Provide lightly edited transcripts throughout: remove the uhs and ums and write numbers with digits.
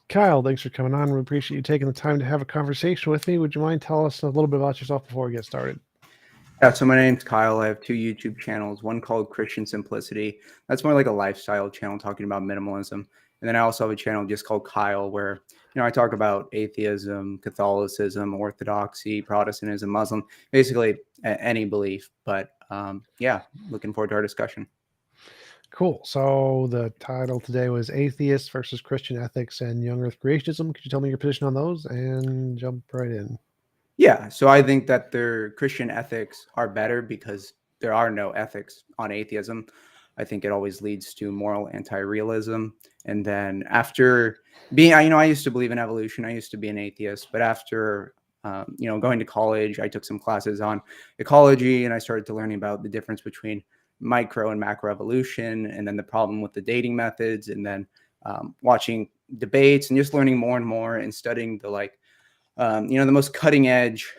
Kyle, thanks for coming on. We appreciate you taking the time to have a conversation with me. Would you mind telling us a little bit about yourself before we get started? Yeah, so my name's Kyle. I have two YouTube channels, one called Christian Simplicity. That's more like a lifestyle channel talking about minimalism. And then I also have a channel just called Kyle where, I talk about atheism, Catholicism, Orthodoxy, Protestantism, Muslim, basically any belief. But yeah, looking forward to our discussion. Cool. So the title today was Atheist versus Christian Ethics and Young Earth Creationism. Could you tell me your position on those and jump right in? Yeah, so I think that their Christian ethics are better because there are no ethics on atheism. I think it always leads to moral anti-realism. And then after being, I used to believe in evolution. I used to be an atheist, but after, going to college, I took some classes on ecology and I started to learning about the difference between micro and macro evolution, and then the problem with the dating methods, and then watching debates and just learning more and more and studying the the most cutting edge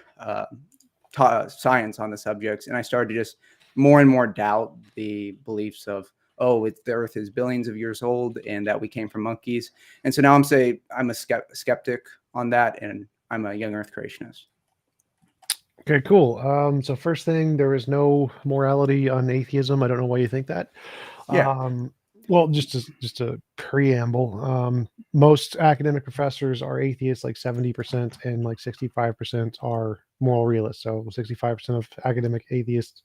science on the subjects. And I started to just more and more doubt the beliefs of, the earth is billions of years old and that we came from monkeys. And so now I'm a skeptic on that, and I'm a young earth creationist. Okay, cool. So first thing, there is no morality on atheism. I don't know why you think that. Yeah. Well, just a preamble. Most academic professors are atheists, like 70%, and like 65% are moral realists. So 65% of academic atheist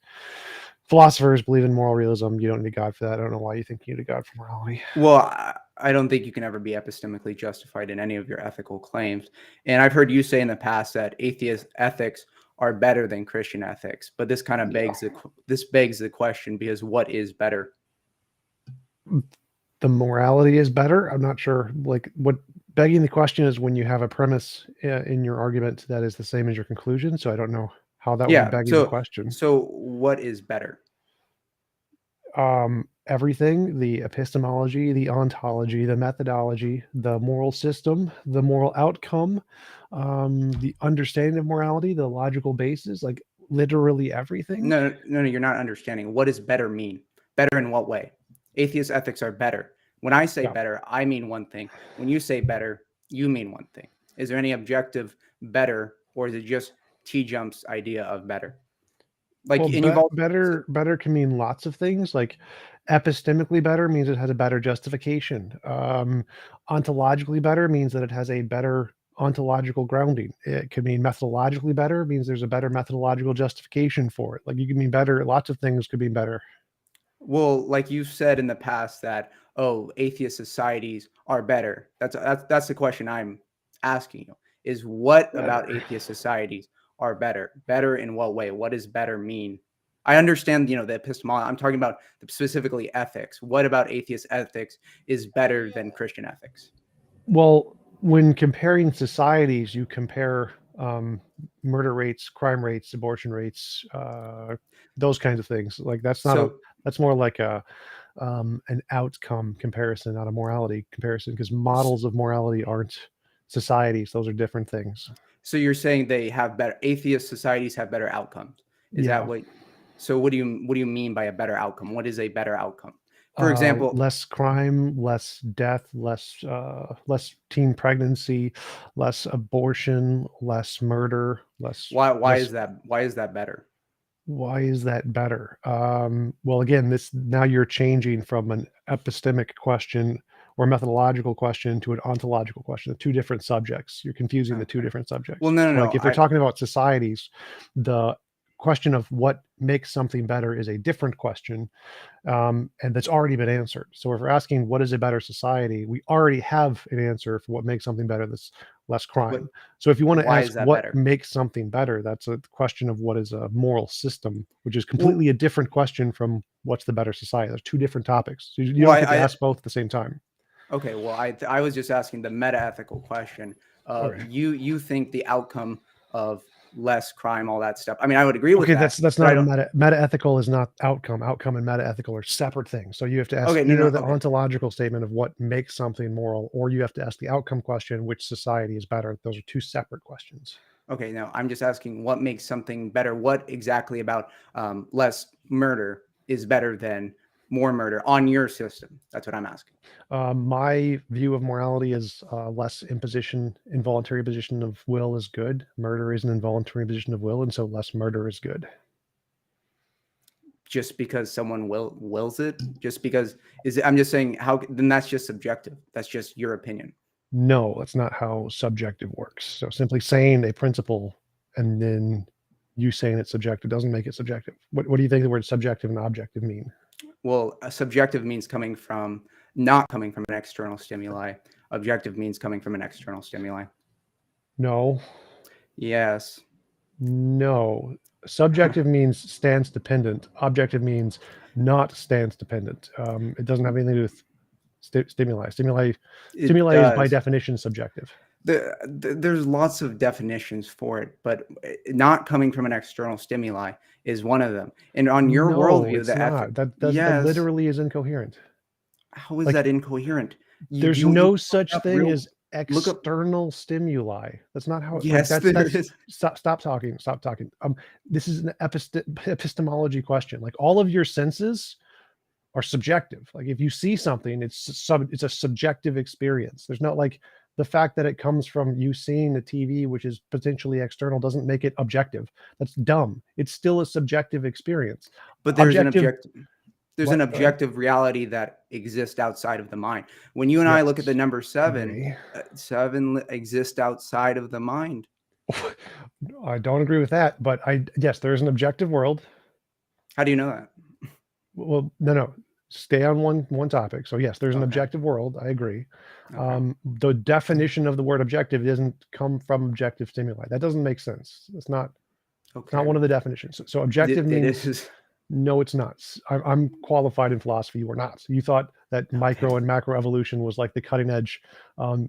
philosophers believe in moral realism. You don't need God for that. I don't know why you think you need a God for morality. Well, I don't think you can ever be epistemically justified in any of your ethical claims. And I've heard you say in the past that atheist ethics are better than Christian ethics. But this kind of begs the question, because what is better? The morality is better. I'm not sure. Like, what begging the question is when you have a premise in your argument that is the same as your conclusion. So I don't know how that would be begging the question. So what is better? Everything: the epistemology, the ontology, the methodology, the moral system, the moral outcome, the understanding of morality, the logical basis, like literally everything. No, you're not understanding. What does better mean? Better in what way? Atheist ethics are better. When I say better, I mean one thing. When you say better, you mean one thing. Is there any objective better, or is it just TJump's idea of better? Like, well, better can mean lots of things. Like, epistemically better means it has a better justification. Ontologically better means that it has a better ontological grounding. It could mean methodologically better means there's a better methodological justification for it. Like, you can mean better. Lots of things could be better. Well, like you've said in the past that, atheist societies are better. That's the question I'm asking you, is what about atheist societies are better? Better in what way? What does better mean? I understand, the epistemology. I'm talking about specifically ethics. What about atheist ethics is better than Christian ethics? Well, when comparing societies, you compare murder rates, crime rates, abortion rates, those kinds of things. Like, that's more like an outcome comparison, not a morality comparison, because models of morality aren't societies. Those are different things. So you're saying they have better, atheist societies have better outcomes. Is that what? So what do you mean by a better outcome? What is a better outcome? For example, less crime, less death, less teen pregnancy, less abortion, less murder, less. Why is that better? Why is that better? Well, again, now you're changing from an epistemic question or methodological question to an ontological question. They're two different subjects. You're confusing the two different subjects. Well, no. Like, if we're talking about societies, the question of what makes something better is a different question, and that's already been answered. So if we're asking what is a better society, we already have an answer for what makes something better. That's less crime. So if you want to ask what makes something better, that's a question of what is a moral system, which is completely a different question from what's the better society. There's two different topics. So you don't get to ask both at the same time. Okay, well, I was just asking the meta-ethical question. You think the outcome of less crime, all that stuff. I mean, I would agree with that. Okay, that's not meta-ethical is not outcome. Outcome and meta-ethical are separate things. So you have to ask the ontological statement of what makes something moral, or you have to ask the outcome question, which society is better. Those are two separate questions. Okay, no, I'm just asking what makes something better. What exactly about less murder is better than more murder on your system? That's what I'm asking. My view of morality is less imposition, involuntary imposition of will is good. Murder is an involuntary imposition of will, and so less murder is good. Just because someone wills it, just because is it? I'm just saying how. Then that's just subjective. That's just your opinion. No, that's not how subjective works. So simply saying a principle and then you saying it's subjective doesn't make it subjective. What do you think the word subjective and objective mean? Well, a subjective means coming from not coming from an external stimuli. Objective means coming from an external stimuli. No, Yes. no. Subjective means stance dependent. Objective means not stance dependent. It doesn't have anything to do with stimuli. It Stimuli is by does. definition subjective. There's lots of definitions for it, but not coming from an external stimuli is one of them. And on your No, worldview, it's the ethic, not. That yes. literally is incoherent. How is Like that incoherent? there's You no look such up thing real as look up. external stimuli. That's not how like Yes, there that's is. stop talking. Stop talking. This is an epistemology question. Like all of your senses are subjective. Like if you see something, it's a subjective experience. There's not like the fact that it comes from you seeing the TV, which is potentially external, doesn't make it objective. That's dumb. It's still a subjective experience. But Objective. there's an What? Go ahead. objective reality that exists outside of the mind. When you and I look at the Yes. number seven, Agree. seven exists outside of the mind. I don't agree with that, but yes, there is an objective world. How do you know that? Well, no. Stay on one topic. So yes, there's an Okay. objective world. I agree. Okay. The definition of the word objective doesn't come from objective stimuli. That doesn't make sense. It's not Okay. one of the definitions. So objective It means is. no, it's not. I'm qualified in philosophy. You are not. You thought that micro and macro evolution was like the cutting edge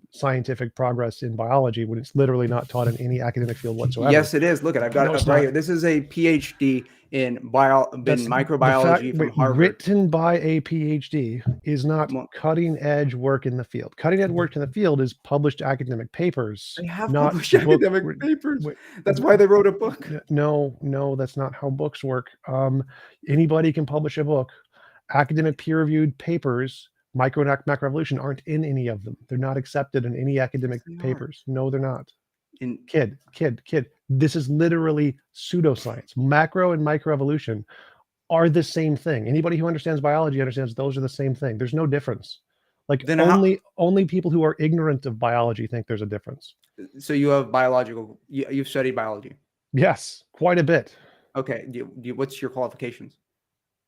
scientific progress in biology when it's literally not taught in any academic field whatsoever. Yes, it is. Look, I've got it right here. This is a PhD in microbiology from Harvard. Written by a PhD is not cutting edge work in the field. Cutting edge work in the field is published academic papers. They have not published academic papers. That's why they wrote a book. No, that's not how books work. Anybody can publish a book. Academic peer-reviewed papers, micro and macroevolution, aren't in any of them. They're not accepted in any academic papers. No, they're not. Kid. This is literally pseudoscience. Macro and microevolution are the same thing. Anybody who understands biology understands those are the same thing. There's no difference. Like Then only people who are ignorant of biology think there's a difference. So you have you've studied biology. Yes, quite a bit. Okay. What's your qualifications?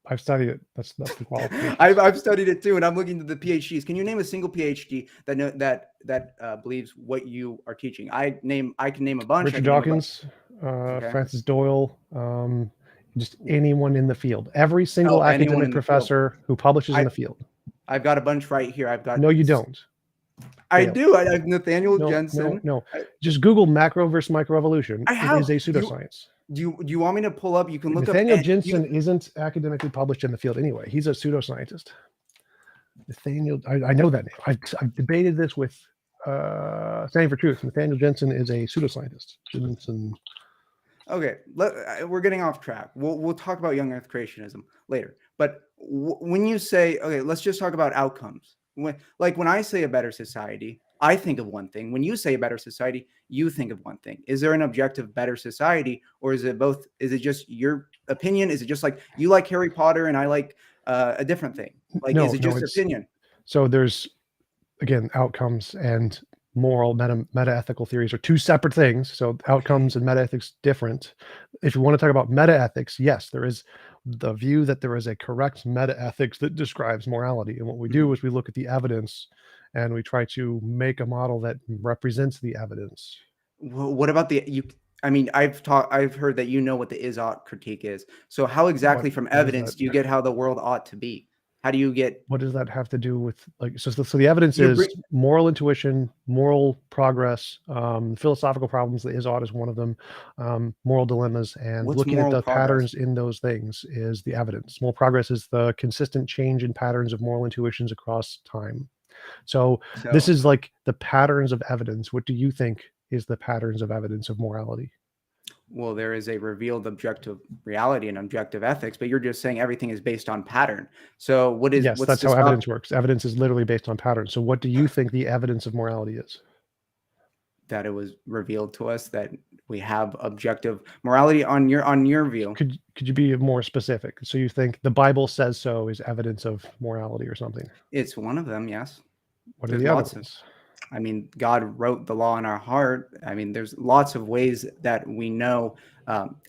I've studied it. That's the qualification. I've studied it too, and I'm looking to the PhDs. Can you name a single PhD that believes what you are teaching? I can name a bunch. Richard Dawkins, Francis Doyle, just anyone in the field. Every single academic professor who publishes in the field. I've got a bunch right here. I've got. No, you don't. I do. I have Nathaniel Jensen. No. Just Google macro versus microevolution. It is a pseudoscience. Do you want me to pull up? You can look Nathaniel up. Jensen isn't academically published in the field anyway. He's a pseudoscientist. Nathaniel, I know that name. I've debated this with Standing for Truth. Nathaniel Jensen is a pseudoscientist. Jensen. Okay, we're getting off track. We'll talk about young Earth creationism later. But when you say, okay, let's just talk about outcomes. When I say a better society, I think of one thing. When you say a better society, you think of one thing. Is there an objective better society, or is it both? Is it just your opinion? Is it just like you like Harry Potter and I like a different thing? Is it just opinion? So there's, again, outcomes and moral meta-ethical theories are two separate things. So outcomes and meta-ethics different. If you want to talk about meta-ethics, yes, there is the view that there is a correct meta-ethics that describes morality. And what we do is we look at the evidence and we try to make a model that represents the evidence. Well, what about I've heard that you know what the is-ought critique is. So how exactly from evidence do you get how the world ought to be? How do you get? What does that have to do with so the evidence is moral intuition, moral progress, philosophical problems. The is-ought is one of them. Moral dilemmas, and looking at the patterns in those things is the evidence. Moral progress is the consistent change in patterns of moral intuitions across time. So this is like the patterns of evidence. What do you think is the patterns of evidence of morality? Well, there is a revealed objective reality and objective ethics, but you're just saying everything is based on pattern. So Yes, what's that's to how stop evidence works. Evidence is literally based on patterns. So what do you think the evidence of morality is? that it was revealed to us that we have objective morality on your view? Could you be more specific? So you think the Bible says so is evidence of morality or something? It's one of them, yes. What are There's the other lots of ones? I mean, God wrote the law in our heart. I mean, there's lots of ways that we know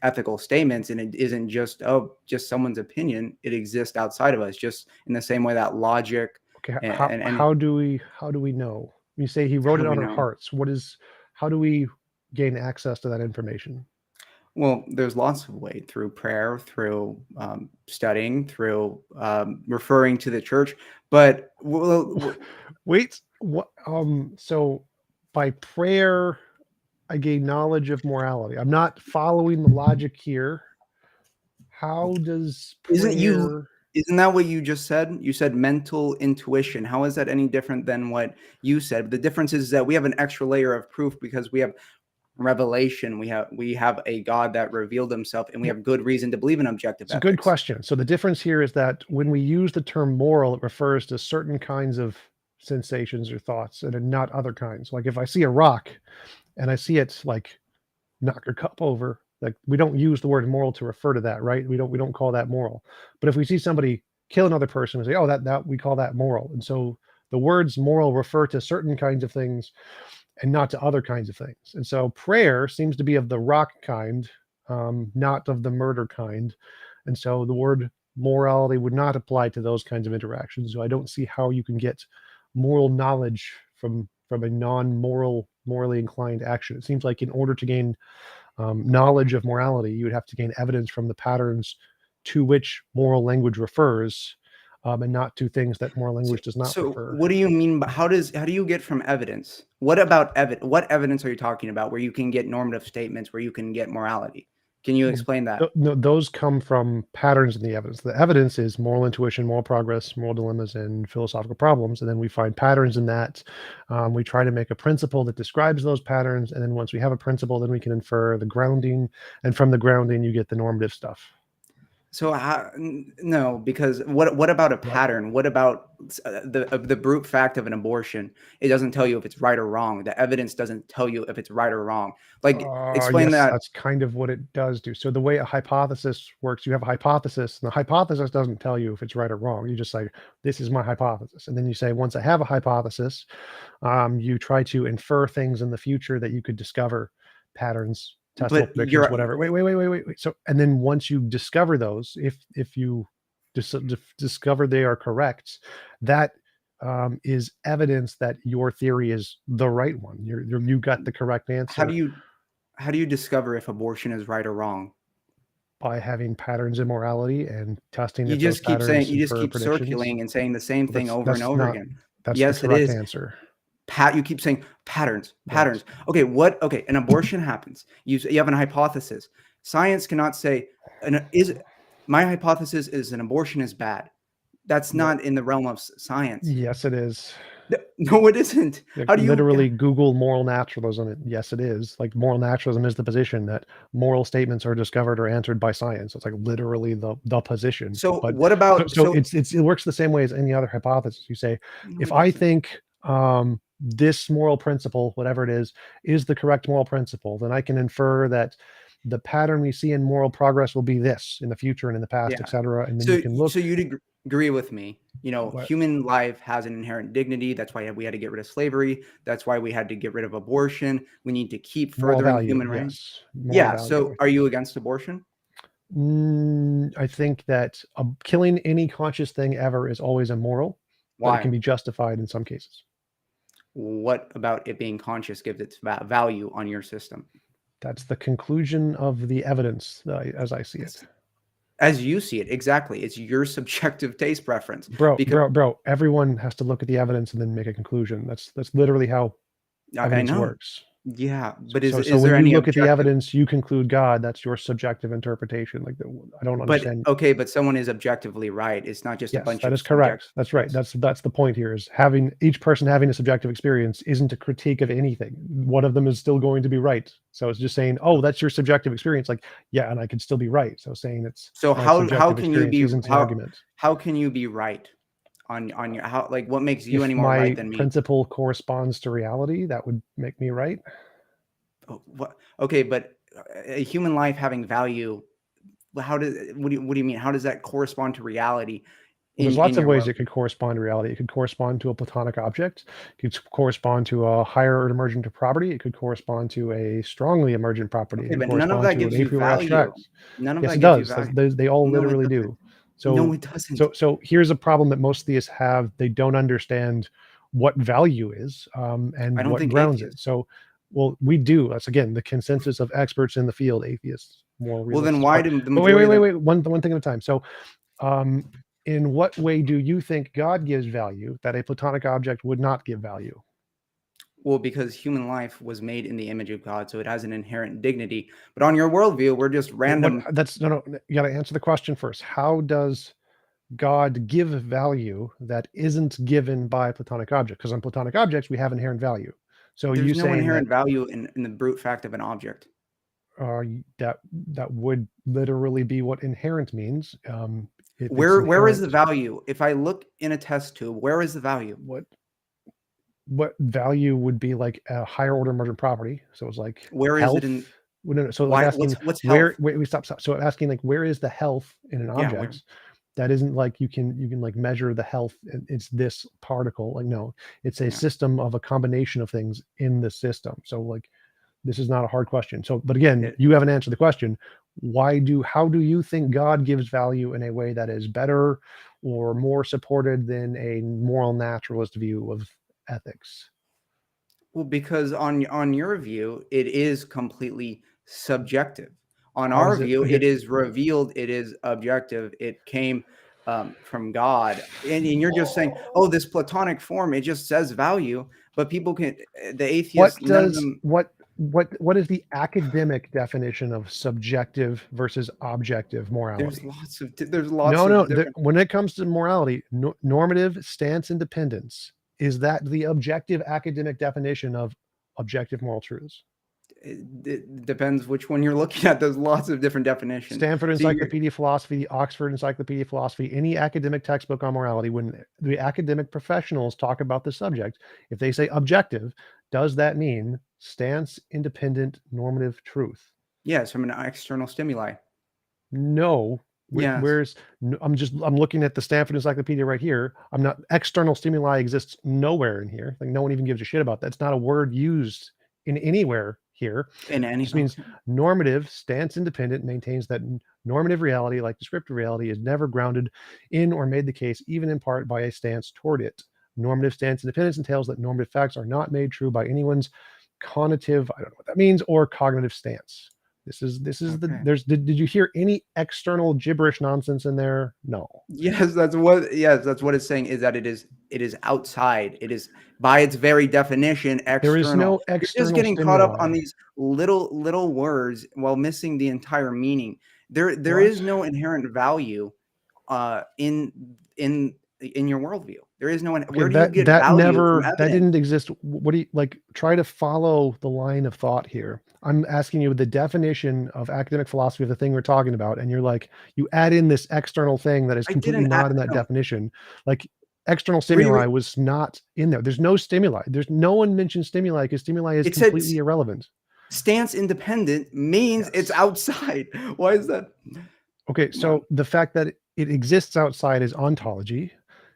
ethical statements, and it isn't just just someone's opinion. It exists outside of us, just in the same way that logic Okay, and how do we know? You say he how wrote do it we on our know? hearts. How do we gain access to that information? Well, there's lots of ways through prayer, through studying, through referring to the church. But Wait, what? So by prayer, I gain knowledge of morality. I'm not following the logic here. How does isn't you prayer? isn't that what you just said? You said mental intuition. How is that any different than what you said? The difference is that we have an extra layer of proof because we have revelation. We have a God that revealed himself, and we have good reason to believe in objective It's a good ethics. question. So the difference here is that when we use the term moral, it refers to certain kinds of sensations or thoughts and not other kinds. Like if I see a rock and I see it like knock your cup over, like we don't use the word moral to refer to that, right? We don't call that moral. But if we see somebody kill another person, we say, oh, that we call that moral. And so the words moral refer to certain kinds of things and not to other kinds of things. And so prayer seems to be of the rock kind, not of the murder kind. And so the word morality would not apply to those kinds of interactions. So I don't see how you can get moral knowledge from a morally inclined action. It seems like in order to gain knowledge of morality, you would have to gain evidence from the patterns to which moral language refers, and not to things that moral So, language does not so refer. what do you mean by how do you get from evidence? What evidence are you talking about where you can get normative statements, where you can get morality? Can you Well, explain that? no, those come from patterns in the evidence. The evidence is moral intuition, moral progress, moral dilemmas, and philosophical problems. And then we find patterns in that. We try to make a principle that describes those patterns. And then once we have a principle, then we can infer the grounding. And from the grounding, you get the normative stuff. So no, because what about a What? pattern? What about the brute fact of an abortion? It doesn't tell you if it's right or wrong. The evidence doesn't tell you if it's right or wrong. Like explain Yes, that. that's kind of what it does do. So the way a hypothesis works, you have a hypothesis, and the hypothesis doesn't tell you if it's right or wrong. You just say, this is my hypothesis. And then you say, once I have a hypothesis, you try to infer things in the future that you could discover patterns, testable But predictions, you're whatever. Wait. So, and then once you discover those, if you discover they are correct, that is evidence that your theory is the right one. You got the correct how do answer you how do you discover if abortion is right or wrong? by having patterns in morality and testing You if those just keep saying patterns you just infer keep predictions. circulating and saying the same Well, thing over and that's over not again. that's the Yes, it correct is. answer. You keep saying patterns, What? patterns. Okay, an abortion happens. You have an hypothesis. Science cannot say is my hypothesis is an abortion is bad. That's What? not in the realm of science. Yes, it is. No, it isn't. Like How do you literally Google moral naturalism. Yes, it is. Like moral naturalism is the position that moral statements are discovered or answered by science. It's like literally the position. so But what about so so it works the same way as any other hypothesis. You say, no, if it I doesn't. think this moral principle, whatever it is the correct moral principle, then I can infer that the pattern we see in moral progress will be this in the future and in the past, Yeah. etc. And then you can So look you'd agree with me. what Human life has an inherent dignity. That's why we had to get rid of slavery. That's why we had to get rid of abortion. We need to keep moral furthering the value. human race. Yes, moral Yeah. value. So are you against abortion? I think that killing any conscious thing ever is always immoral, but it can Why? be justified in some cases. What about it being conscious gives its value on your system? That's the conclusion of the evidence, as I see it. It's as you see it, exactly. It's your subjective taste preference Bro, because bro, bro. Everyone has to look at the evidence and then make a conclusion. That's literally how I evidence know. works. Yeah, but So is when there you any look at the objective? evidence, you conclude God. That's your subjective interpretation. Like, I don't But understand. okay, but someone is objectively right. It's not just a Yes, bunch that of is correct. subjective That's right. views. That's the point here, is having each person having a subjective experience isn't a critique of anything. One of them is still going to be right. So it's just saying, oh, that's your subjective experience. Like, yeah, and I could still be right. So saying it's So my how subjective can you experience be isn't an argument. how can you be right on your how like what makes you If any more right my than me? principle corresponds to reality, that would make me right. Oh, what? Okay, but a human life having value, how does what do you mean? How does that correspond to reality Well, there's in lots of your ways world? it could correspond to reality. It could correspond to a platonic object. It could correspond to a higher emergent property. It could correspond to a strongly emergent property. It Okay, could but none of correspond that to an gives a you priori value. abstract. None of Yes, that it gives you does. value. They all No, it literally doesn't. do. No, So, it doesn't. so here's a problem that most theists have. They don't understand what value is, I and don't what think grounds it. atheists. So, well, we do. That's again the consensus of experts in the field, atheists, moral Well, then realists. why But do the wait, wait, majority of wait, the wait. One thing at a time. So, um, in what way do you think God gives value that a platonic object would not give value? well, because human life was made in the image of God, so it has an inherent dignity. But on your worldview, we're just What random. that's no, no. You got to answer the question first. How does God give value that isn't given by a platonic object? Because on platonic objects, we have inherent value. So you There's no saying that inherent value in the brute fact of an object. that that would literally be what inherent means. If it's Where is the inherent, value? If I look in a test tube, where is the value? what what value would be like a higher order emergent property? So it's like Where is it health. in Well, no, no, so like why asking what's where, health? wait, we stop. So asking like where is the health in an Yeah, where? object? That isn't like you can like measure the health. It's this particle. Like no, it's a Yeah. system of a combination of things in the system. So like this is not a hard question. So, but again, It, you haven't answered the question. How do you think God gives value in a way that is better or more supported than a moral naturalist view of ethics? well, because on your view, it is completely subjective. On How our does it view, it again? is revealed, it is objective, it came from God. And you're just saying, oh, this platonic form, it just says value. But people can, the What atheists, none of does them, what is the academic definition of subjective versus objective morality? there's lots No, no. of different. When it comes to morality, normative stance independence, is that the objective academic definition of objective moral truths? It depends which one you're looking at. There's lots of different definitions. Stanford So you're, Encyclopedia of Philosophy, Oxford Encyclopedia of Philosophy, any academic textbook on morality, when the academic professionals talk about the subject, if they say objective, does that mean stance independent normative truth? yes, from an external stimuli. No. Yes. Where's I'm looking at the Stanford Encyclopedia right here. I'm not external stimuli exists nowhere in here. Like no one even gives a shit about that. It's not a word used in anywhere here. In It any, just means okay. normative, stance independent, maintains that normative reality, like descriptive reality, is never grounded in or made the case, even in part, by a stance toward it. Normative stance independence entails that normative facts are not made true by anyone's cognitive, I don't know what that means, or cognitive stance. This is the Okay. did you hear any external gibberish nonsense in there? No. Yes, that's what it's saying, is that it is outside. It is by its very definition There is external. no You're just external getting caught up stimuli. on these little words while missing the entire meaning. There What? is no inherent value in in your worldview. There is no Okay, where do you get value from that evidence? didn't exist. What do you like? Try to follow the line of thought here. I'm asking you the definition of academic philosophy of the thing we're talking about, and you're like, you add in this external thing that is I completely didn't not in that no. definition. Like external Read, stimuli was not in there. There's no stimuli. There's no one mentioned stimuli because stimuli is it said completely irrelevant. stance independent means it's Yes. outside. Why is that? Okay, Wow. so the fact that it exists outside is ontology.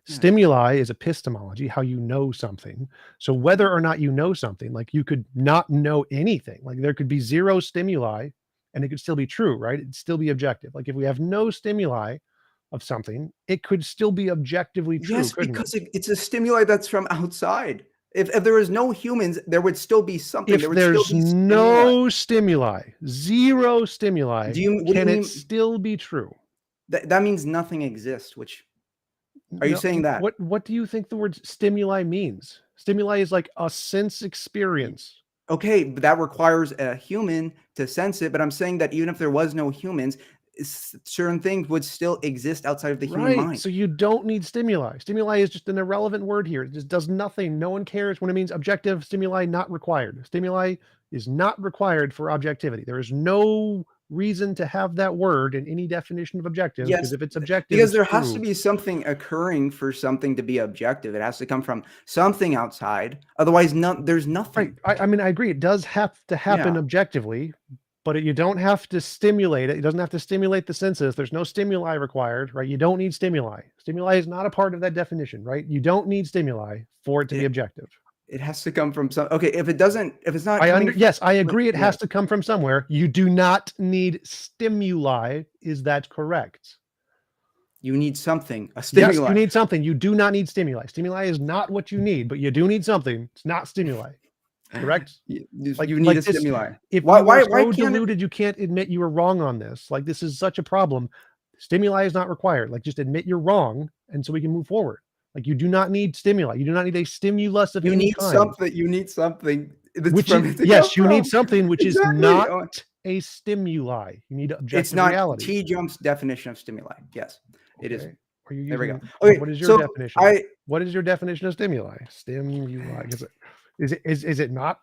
Yes. Stimuli is epistemology, how you know something. So whether or not you know something, like you could not know anything, like there could be zero stimuli and it could still be true, right? It'd still be objective. Like if we have no stimuli of something, it could still be objectively true, Yes, couldn't it? because it's a stimuli that's from outside. If there was no humans, there would still be something. If There would still there's be stimuli. no stimuli, zero stimuli, What do you can it mean? still be true? That means nothing exists. Which are you No, saying that? what do you think the word stimuli means? Stimuli is like a sense experience. Okay, but that requires a human to sense it. But I'm saying that even if there was no humans, certain things would still exist outside of the human Right. mind. So you don't need stimuli. Stimuli is just an irrelevant word here. It just does nothing. No one cares when it means objective stimuli not required. Stimuli is not required for objectivity. There is no reason to have that word in any definition of objective, Yes, because if it's objective, because it's there has to true. be something occurring for something to be objective. It has to come from something outside. Otherwise, there's Right. nothing. I mean, I agree. It does have to happen Yeah. objectively, but you don't have to stimulate it. It doesn't have to stimulate the senses. There's no stimuli required, right? You don't need stimuli. Stimuli is not a part of that definition, right? You don't need stimuli for it to be It, objective. it has to come from some. Okay, if it's not coming. Yes, I agree. It Yeah. has to come from somewhere. You do not need stimuli. Is that correct? You need something, a Yes, you stimuli. need something. You do not need stimuli. Stimuli is not what you need, but you do need something. It's not stimuli. Correct? You Like need a this, stimuli. if Why? you are Why so can't it? deluded you can't admit you were wrong on this, like this is such a problem. Stimuli is not required. Like just admit you're wrong, and so we can move forward. Like you do not need stimuli. You do not need a stimulus of You any need kind. something. You need something. That's Which from is, it to yes, come you need from. something which is Exactly. not a stimuli. You need It's objective not reality. TJump's definition of stimuli. Yes, it is. Okay. Are you There we using, go. Okay, what is your so definition? What is your definition of stimuli? Stimuli. Is it not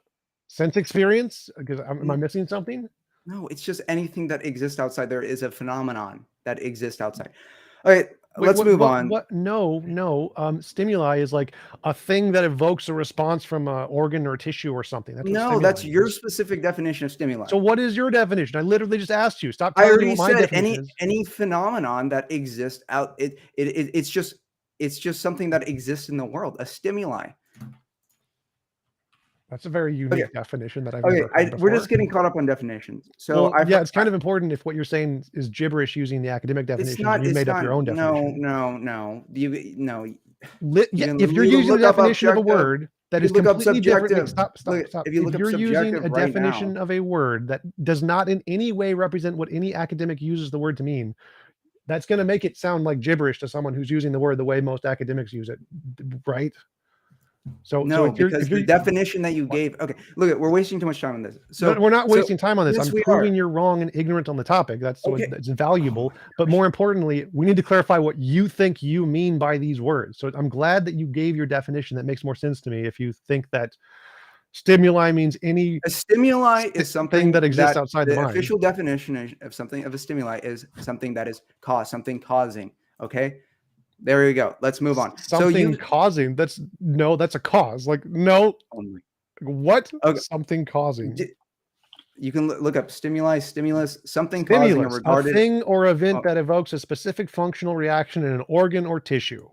sense experience? Because am I missing something? No, it's just anything that exists outside. There is a phenomenon that exists outside. All right, let's move on. What? No. Stimuli is like a thing that evokes a response from an organ or tissue or something. That's what No, stimuli that's your is. specific definition of stimuli. So what is your definition? I literally just asked you. Stop I telling me already what my said definition is. any phenomenon that exists out. It's just something that exists in the world. A stimuli. That's a very unique definition that I've Okay, never heard before. we're just getting caught up on definitions. So well, it's kind of important if what you're saying is gibberish using the academic definition. You made up your own definition. No. If you're using the definition of a word that is completely different, stop. If you look up If you're using subjective a right definition now, of a word that does not in any way represent what any academic uses the word to mean, that's going to make it sound like gibberish to someone who's using the word the way most academics use it, right? So because the definition that you gave. Okay, look, we're wasting too much time on this. So we're not wasting time on this. Yes, I'm proving you're wrong and ignorant on the topic. That's it's valuable. But more importantly, we need to clarify what you think you mean by these words. So I'm glad that you gave your definition. That makes more sense to me. If you think that stimuli means a stimuli is something that exists outside the mind. Official definition of something of a stimuli is something that is something causing. Okay. There we go. Let's move on. Something causing. That's a cause. Like no. Only. What? Okay. Something causing. You can look up stimuli, stimulus, something causing or regarded a thing or event that evokes a specific functional reaction in an organ or tissue.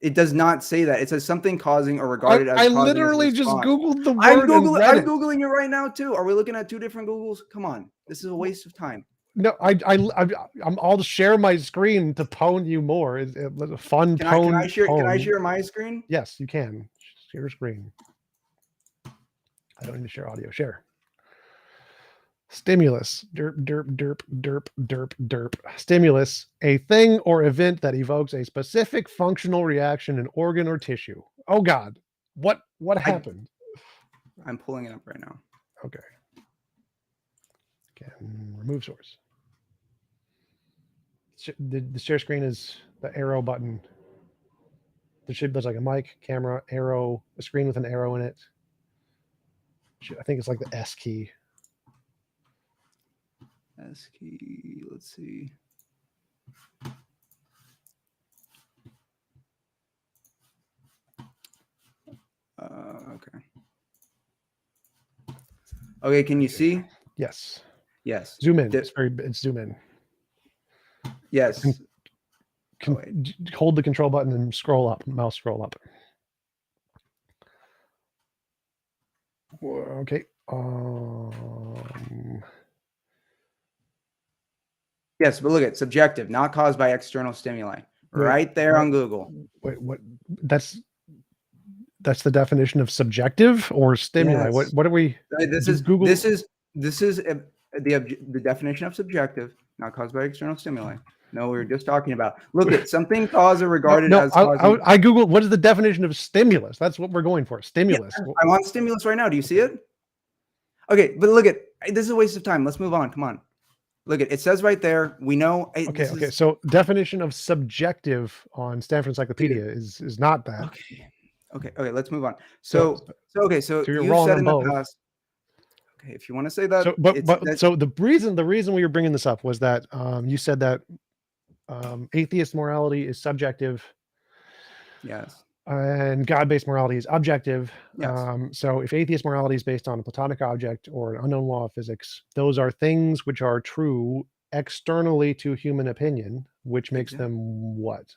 It does not say that. It says something causing or regarded as. I literally just Googled the word. I'm Googling it right now too. Are we looking at two different Googles? Come on, this is a waste of time. No, I'll share my screen to pwn you more. It's a fun pwn. Can I share my screen? Yes, you can. Share your screen. I don't need to share audio. Share. Stimulus. Derp. Stimulus. A thing or event that evokes a specific functional reaction in organ or tissue. Oh God. What happened? I'm pulling it up right now. Okay. Can remove source. The share screen is the arrow button. There's like a mic, camera, arrow, a screen with an arrow in it. I think it's like the S key. S key. Let's see. Okay. Okay. Can you see? Yes. Yes. Zoom in. It's zoom in. Yes. Hold the control button and scroll up. Mouse scroll up. Okay. Yes, but look at subjective, not caused by external stimuli. Right there on Google. Wait, what? That's the definition of subjective or stimuli. Yes. What are we? This is Google. This is the definition of subjective, not caused by external stimuli. No, we were just talking about. Look at something caused or regarded as causing. I Googled what is the definition of stimulus. That's what we're going for. Stimulus. Yeah, I'm on stimulus right now. Do you see it? Okay, but look at this is a waste of time. Let's move on. Come on. Look at it says right there. We know. Okay. So definition of subjective on Stanford Encyclopedia Dude, is not that. okay. Let's move on. So So you're you've wrong said on in the both. past. Okay, if you want to say that, So so the reason we were bringing this up was that you said that atheist morality is subjective. Yes. And God-based morality is objective. Yes. So if atheist morality is based on a Platonic object or an unknown law of physics, those are things which are true externally to human opinion, which makes Exactly. them what?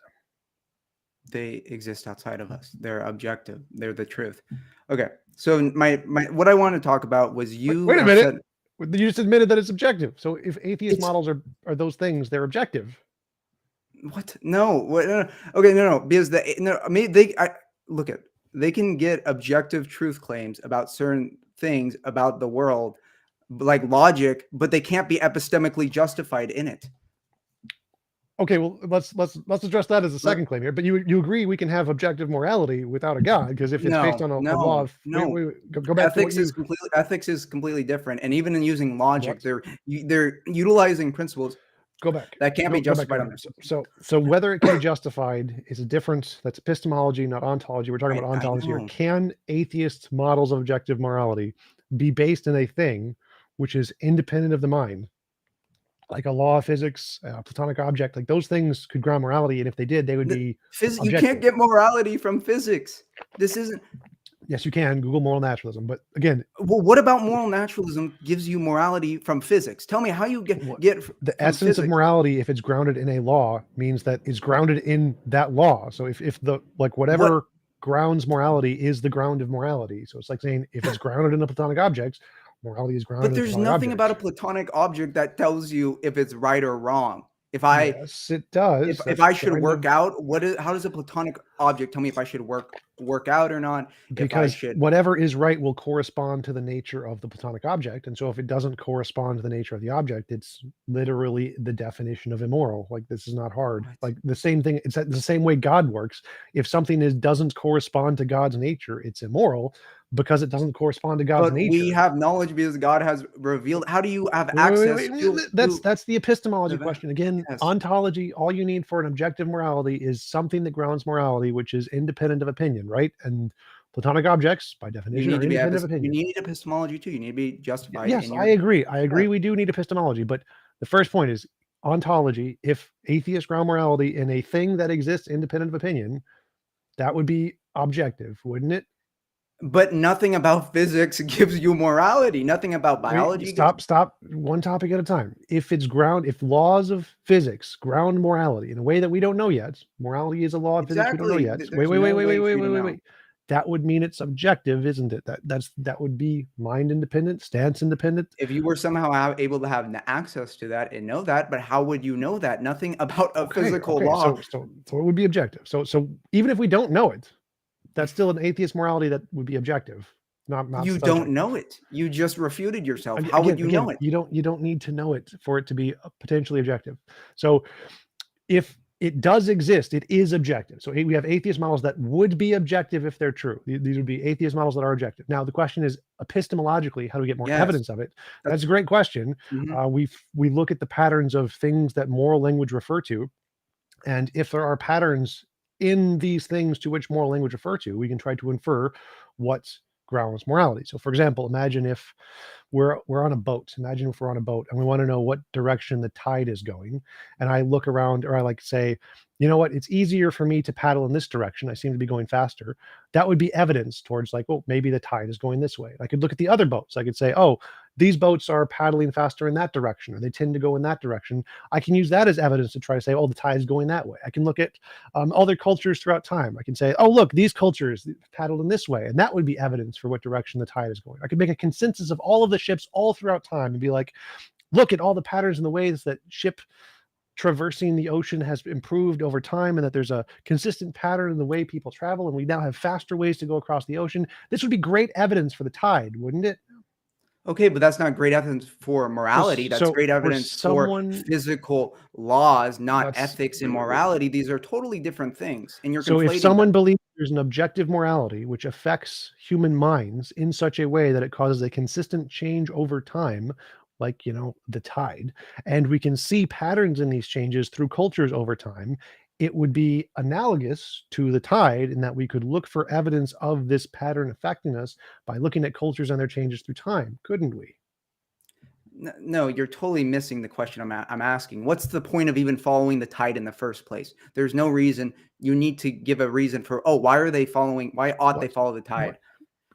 They exist outside of us. They're objective. They're the truth. Okay. So my what I want to talk about was you Wait a have minute. said You just admitted that it's objective. So if atheist it's models are those things, they're objective. what? No. What? No. Okay. No. Because look at they can get objective truth claims about certain things about the world, like logic, but they can't be epistemically justified in it. Okay, well let's address that as a Let- second claim here. But you agree we can have objective morality without a God, because if it's based No. on a law No. of No. go back to what you Ethics is completely different, and even in using logic, what they're utilizing principles go back that can't be go justified on back their. so whether it can be justified is a difference. That's epistemology, not ontology. We're talking about I ontology here. know, Can atheist models of objective morality be based in a thing which is independent of the mind, like a law of physics, a Platonic object? Like those things could ground morality, and if they did, they would be you can't objective. get morality from physics. This isn't. Yes, you can Google moral naturalism, but again, Well, what about moral naturalism gives you morality from physics? Tell me how you get the from essence of physics. morality, if it's grounded in a law, means that it's grounded in that law. So if the like What? whatever grounds morality is the ground of morality. So it's like saying if it's grounded in a Platonic object, morality is grounded But in a there's Platonic nothing about a object. Platonic object that tells you if it's right or wrong. If I Yes, it does. if That's I should kind work of out, how does a Platonic object tell me if I should work out or not? If I because should. whatever is right will correspond to the nature of the Platonic object. And so if it doesn't correspond to the nature of the object, it's literally the definition of immoral. Like this is not hard. What? Like the same thing, it's the same way God works. If something doesn't correspond to God's nature, it's immoral because it doesn't correspond to God's But we nature. have knowledge because God has revealed. How do you have access to? That's the epistemology Event? question. Again, Yes. ontology, all you need for an objective morality is something that grounds morality, which is independent of opinion, right? And Platonic objects, by You definition, need are to be independent of you opinion. need epistemology too. You need to be justified Yes, in I your. agree. I agree. Yeah. We do need epistemology, but the first point is ontology. If atheists ground morality in a thing that exists independent of opinion, that would be objective, wouldn't it? But nothing about physics gives you morality. Nothing about Wait, biology gives. stop. One topic at a time. If laws of physics ground morality in a way that we don't know yet, morality is a law of physics we don't know Exactly. yet. There's no way for you to know. Wait. That would mean it's subjective, isn't it? That would be mind independent, stance independent. If you were somehow able to have access to that and know that, but how would you know that? Nothing about a physical law. So it would be objective. So even if we don't know it, that's still an atheist morality that would be objective, not You subjective. don't know it. You just refuted yourself. How would you know it? You don't need to know it for it to be potentially objective. So if it does exist, it is objective. So we have atheist models that would be objective if they're true. These would be atheist models that are objective. Now the question is, epistemologically, how do we get more Yes. evidence of it? That's a great question. Mhm. We look at the patterns of things that moral language refer to, and if there are patterns in these things to which moral language refer to, we can try to infer what grounds morality. So for example, imagine if we're on a boat. Imagine if we're on a boat and we want to know what direction the tide is going. And I look around, or I like say, you know what, it's easier for me to paddle in this direction. I seem to be going faster. That would be evidence towards like, well, maybe the tide is going this way. I could look at the other boats. I could say, oh, these boats are paddling faster in that direction, or they tend to go in that direction. I can use that as evidence to try to say, oh, the tide is going that way. I can look at other cultures throughout time. I can say, oh, look, these cultures paddled in this way. And that would be evidence for what direction the tide is going. I could make a consensus of all of the ships all throughout time and be like, look at all the patterns and the ways that ship traversing the ocean has improved over time, and that there's a consistent pattern in the way people travel, and we now have faster ways to go across the ocean. This would be great evidence for the tide, wouldn't it? Okay, but that's not great evidence for morality. That's great evidence for physical laws, not ethics and morality. These are totally different things. And you're so if conflating someone them. believes there's an objective morality which affects human minds in such a way that it causes a consistent change over time, like, the tide, and we can see patterns in these changes through cultures over time, it would be analogous to the tide in that we could look for evidence of this pattern affecting us by looking at cultures and their changes through time, couldn't we? No, you're totally missing the question I'm asking. What's the point of even following the tide in the first place? There's no reason. You need to give a reason for, why are they following? Why ought they What? follow the tide?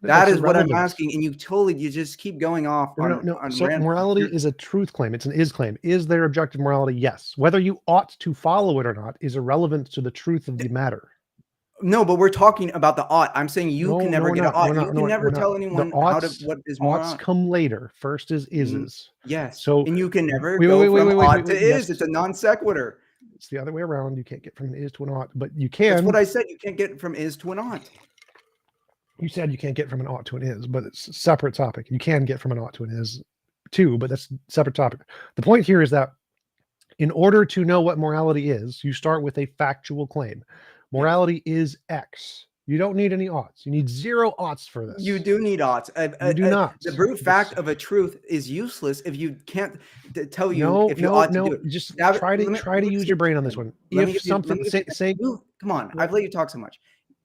That That's is what I'm irrelevant. asking. And you just keep going off No, no, no. on So random. morality is a truth claim. It's an is claim. Is there objective morality? Yes. Whether you ought to follow it or not is irrelevant to the truth of the matter. No, but we're talking about the ought. I'm saying you can No, never we're get an not. ought. We're not. You No, can never we're not. tell The anyone oughts, what is more oughts ought. come later. First is ises. Yes. So And you can never wait, go wait, wait, from wait, wait, ought wait, to wait. is. Yes, It's a non sequitur. it's the other way around. You can't get from an is to an ought, but you That's what can. I said. You can't get from is to an ought. You said you can't get from an ought to an is, but it's a separate topic. You can get from an ought to an is too, but that's a separate topic. The point here is that in order to know what morality is, you start with a factual claim. Morality is X. You don't need any oughts. You need 0 oughts for this. You do need oughts. You do not. The brute fact of a truth is useless if you can't tell you No, if you no, ought to no. do it. Just Now, try let me to use see your brain on this this one. Let me If give you- let something me give say you- come on, I've let you talk so much.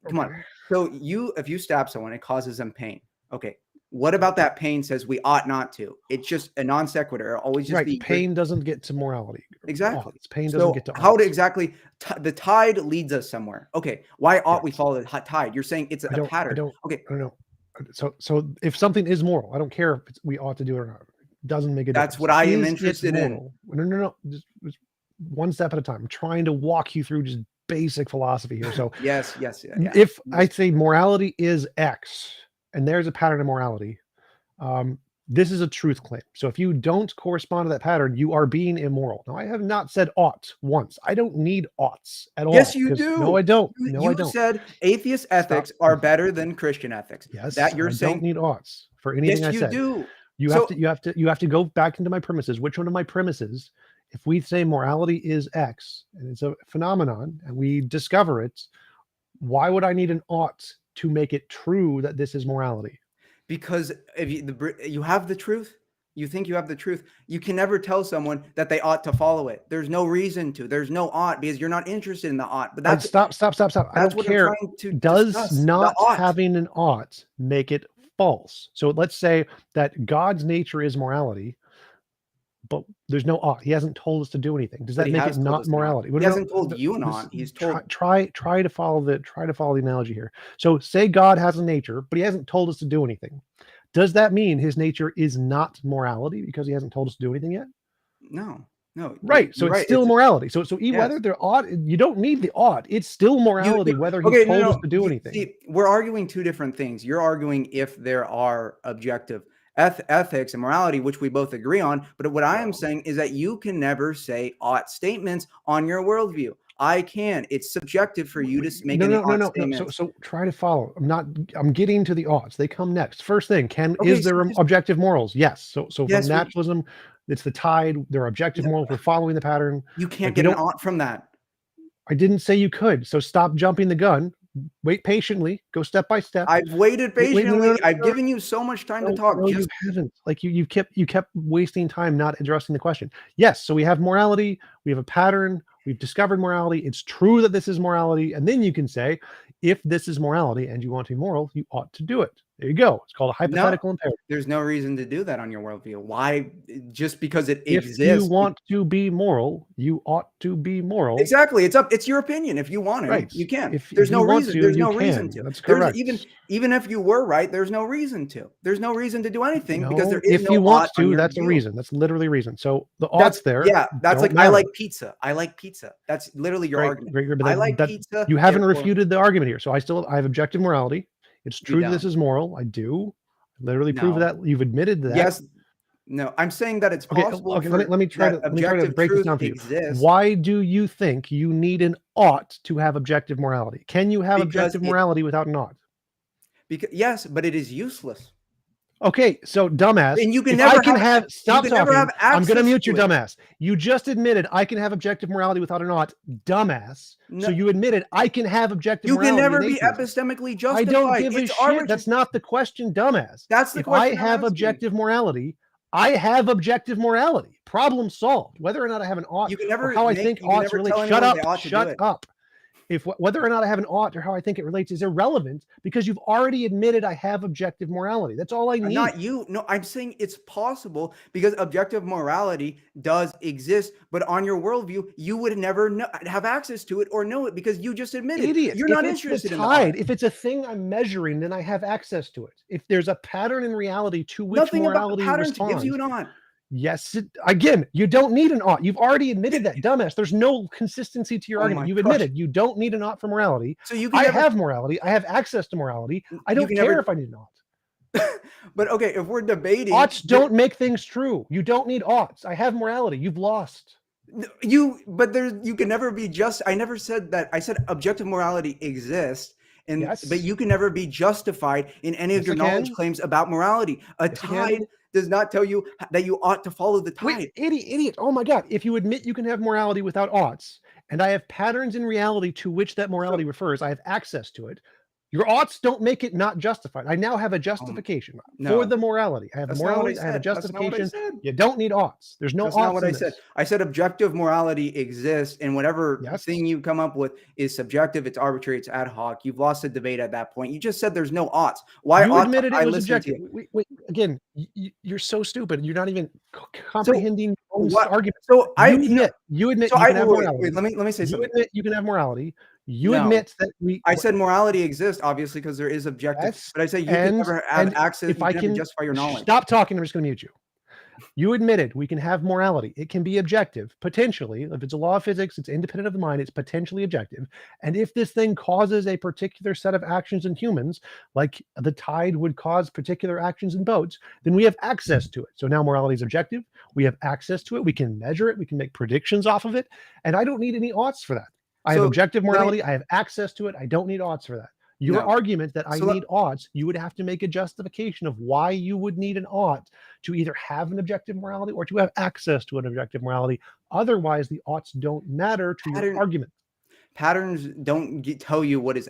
Come on. So if you stab someone, it causes them pain. Okay. What about that pain says we ought not to? It's just a non sequitur. It'll always just right, be pain doesn't get to morality. exactly. Oughts. Pain doesn't So get to how oughts. exactly the tide leads us somewhere? Okay. Why ought we Yes. follow the tide? You're saying it's a pattern. Okay. I don't know. So if something is moral, I don't care if we ought to do it or not. It doesn't make a difference. That's what I am Is it interested in. moral? No. Just one step at a time. I'm trying to walk you through just basic philosophy here. So Yes. if I say morality is X and there's a pattern of morality, this is a truth claim. So if you don't correspond to that pattern, you are being immoral. Now, I have not said ought once. I don't need oughts at all. Yes, you do. No, I don't. You I don't. said atheist ethics are better than Christian ethics. Yes, that you're I saying. don't need oughts for anything Yes, I you said. do. You have to go back into my premises. Which one of my premises? If we say morality is X and it's a phenomenon and we discover it, why would I need an ought to make it true that this is morality? Because if you have the truth, you think you have the truth. You can never tell someone that they ought to follow it. There's no reason to. There's no ought because you're not interested in the ought. But that's stop. I don't what care. I'm trying to Does discuss, not the ought. having an ought make it false? So let's say that God's nature is morality, but there's no ought. He hasn't told us to do anything. Does that make it not morality? He hasn't told you an ought. He's told. Try to follow the analogy here. So say God has a nature, but he hasn't told us to do anything. Does that mean his nature is not morality because he hasn't told us to do anything yet? No. Right. So it's still morality. So yes. Whether they're ought, you don't need the ought. It's still morality whether he told us to do anything. See, we're arguing two different things. You're arguing if there are objective ethics and morality, which we both agree on. But what I am saying is that you can never say ought statements on your worldview. I can. It's subjective for you to make any ought statements. So try to follow. I'm getting to the oughts. They come next. First thing, is there objective morals? Yes. So from naturalism, it's the tide. There are objective morals. We're following the pattern. You can't get an ought from that. I didn't say you could. So stop jumping the gun. Wait patiently. Go step by step. I've waited patiently. I've given you so much time to talk. No, you haven't. Like you kept wasting time not addressing the question. Yes. So we have morality. We have a pattern. We've discovered morality. It's true that this is morality. And then you can say, if this is morality and you want to be moral, you ought to do it. There you go. It's called a hypothetical imperative. There's no reason to do that on your worldview. Why? Just because it exists. If you want to be moral, you ought to be moral. Exactly. It's your opinion. If you want to, you can. There's no reason. There's no reason to. That's correct. Even if you were right, there's no reason to. There's no reason to do anything because there is no ought. If you want to, that's a reason. That's literally a reason. So the ought's there. Yeah, that's like I like pizza. I like pizza. That's literally your argument. Great, I like pizza. You haven't refuted the argument here. So I have objective morality. It's true that this is moral. I do. Literally prove that. You've admitted that. Yes. No, I'm saying that it's possible. Okay, let me try to break this down for you. Why do you think you need an ought to have objective morality? Can you have objective morality without an ought? Yes, but it is useless. Okay, so dumbass, And you can if never I can have have, stop you can never talking, have I'm gonna access mute your to it. dumbass. You just admitted I can have objective morality without an ought, dumbass. So No, you admitted I can have objective you can morality in never be atheism. epistemically I don't justified. give a It's shit. arbitrary. That's not the question, dumbass. That's the If I question I'm have asking. objective morality, I have objective morality. Problem solved. Whether or not I have an ought or how I think You can oughts never relate. tell Shut anyone they up. ought to do Shut it. up. If whether or not I have an ought or how I think it relates is irrelevant because you've already admitted I have objective morality. That's all I need. Not you. No, I'm saying it's possible because objective morality does exist, but on your worldview, you would never have access to it or know it because you just admitted Idiot. you're If not it's the interested in the tide, art. if it's a thing I'm measuring, then I have access to it. If there's a pattern in reality to which Nothing about the morality patterns gives you responds, an ought. yes, again, you don't need an ought. You've already admitted that, dumbass. There's no consistency to your Oh argument. my You've gosh. admitted you don't need an ought for morality. So you can I never have morality. I have access to morality. I you don't can care never if I need an ought. but okay, if we're debating Oughts don't make things true. You don't need oughts. I have morality. You've lost. you can never be just. I never said that. I said objective morality exists, but Yes. you can never be justified in any of Yes, your I knowledge can. claims about morality. A Yes, I can. tide does not tell you that you ought to follow the Wait, tide. idiot. Oh my God. If you admit you can have morality without oughts, and I have patterns in reality to which that morality So, refers, I have access to it. Your oughts don't make it not justified. I now have a um, justification for no, the morality. I have the that's not what I morality. I have a said. That's not what I justification. said. You don't need oughts. There's no That's not oughts what I in said. this. I said objective morality exists, and whatever Yes. thing you come up with is subjective, it's arbitrary, it's ad hoc. You've lost the debate at that point. You just said there's no oughts. Why You ought admitted it I was listen to objective. you? Wait, again, you're so stupid. You're not even So comprehending your own what? argument. So I, You admit so you I can have wait. morality. Let me say You something. admit you can have morality. You No, admit that I said morality exists, obviously, because there is objective. yes, But I say you can never have and access. if You I can never can justify your knowledge. stop talking, I'm just going to mute you. You admitted we can have morality. It can be objective, potentially. If it's a law of physics, it's independent of the mind, it's potentially objective. And if this thing causes a particular set of actions in humans, like the tide would cause particular actions in boats, then we have access to it. So now morality is objective. We have access to it. We can measure it. We can make predictions off of it. And I don't need any oughts for that. I have So objective let me morality. I have access to it. I don't need oughts for that. Your no. argument that I So let, need oughts, you would have to make a justification of why you would need an ought to either have an objective morality or to have access to an objective morality. Otherwise, the oughts don't matter to your pattern argument. patterns don't tell you what is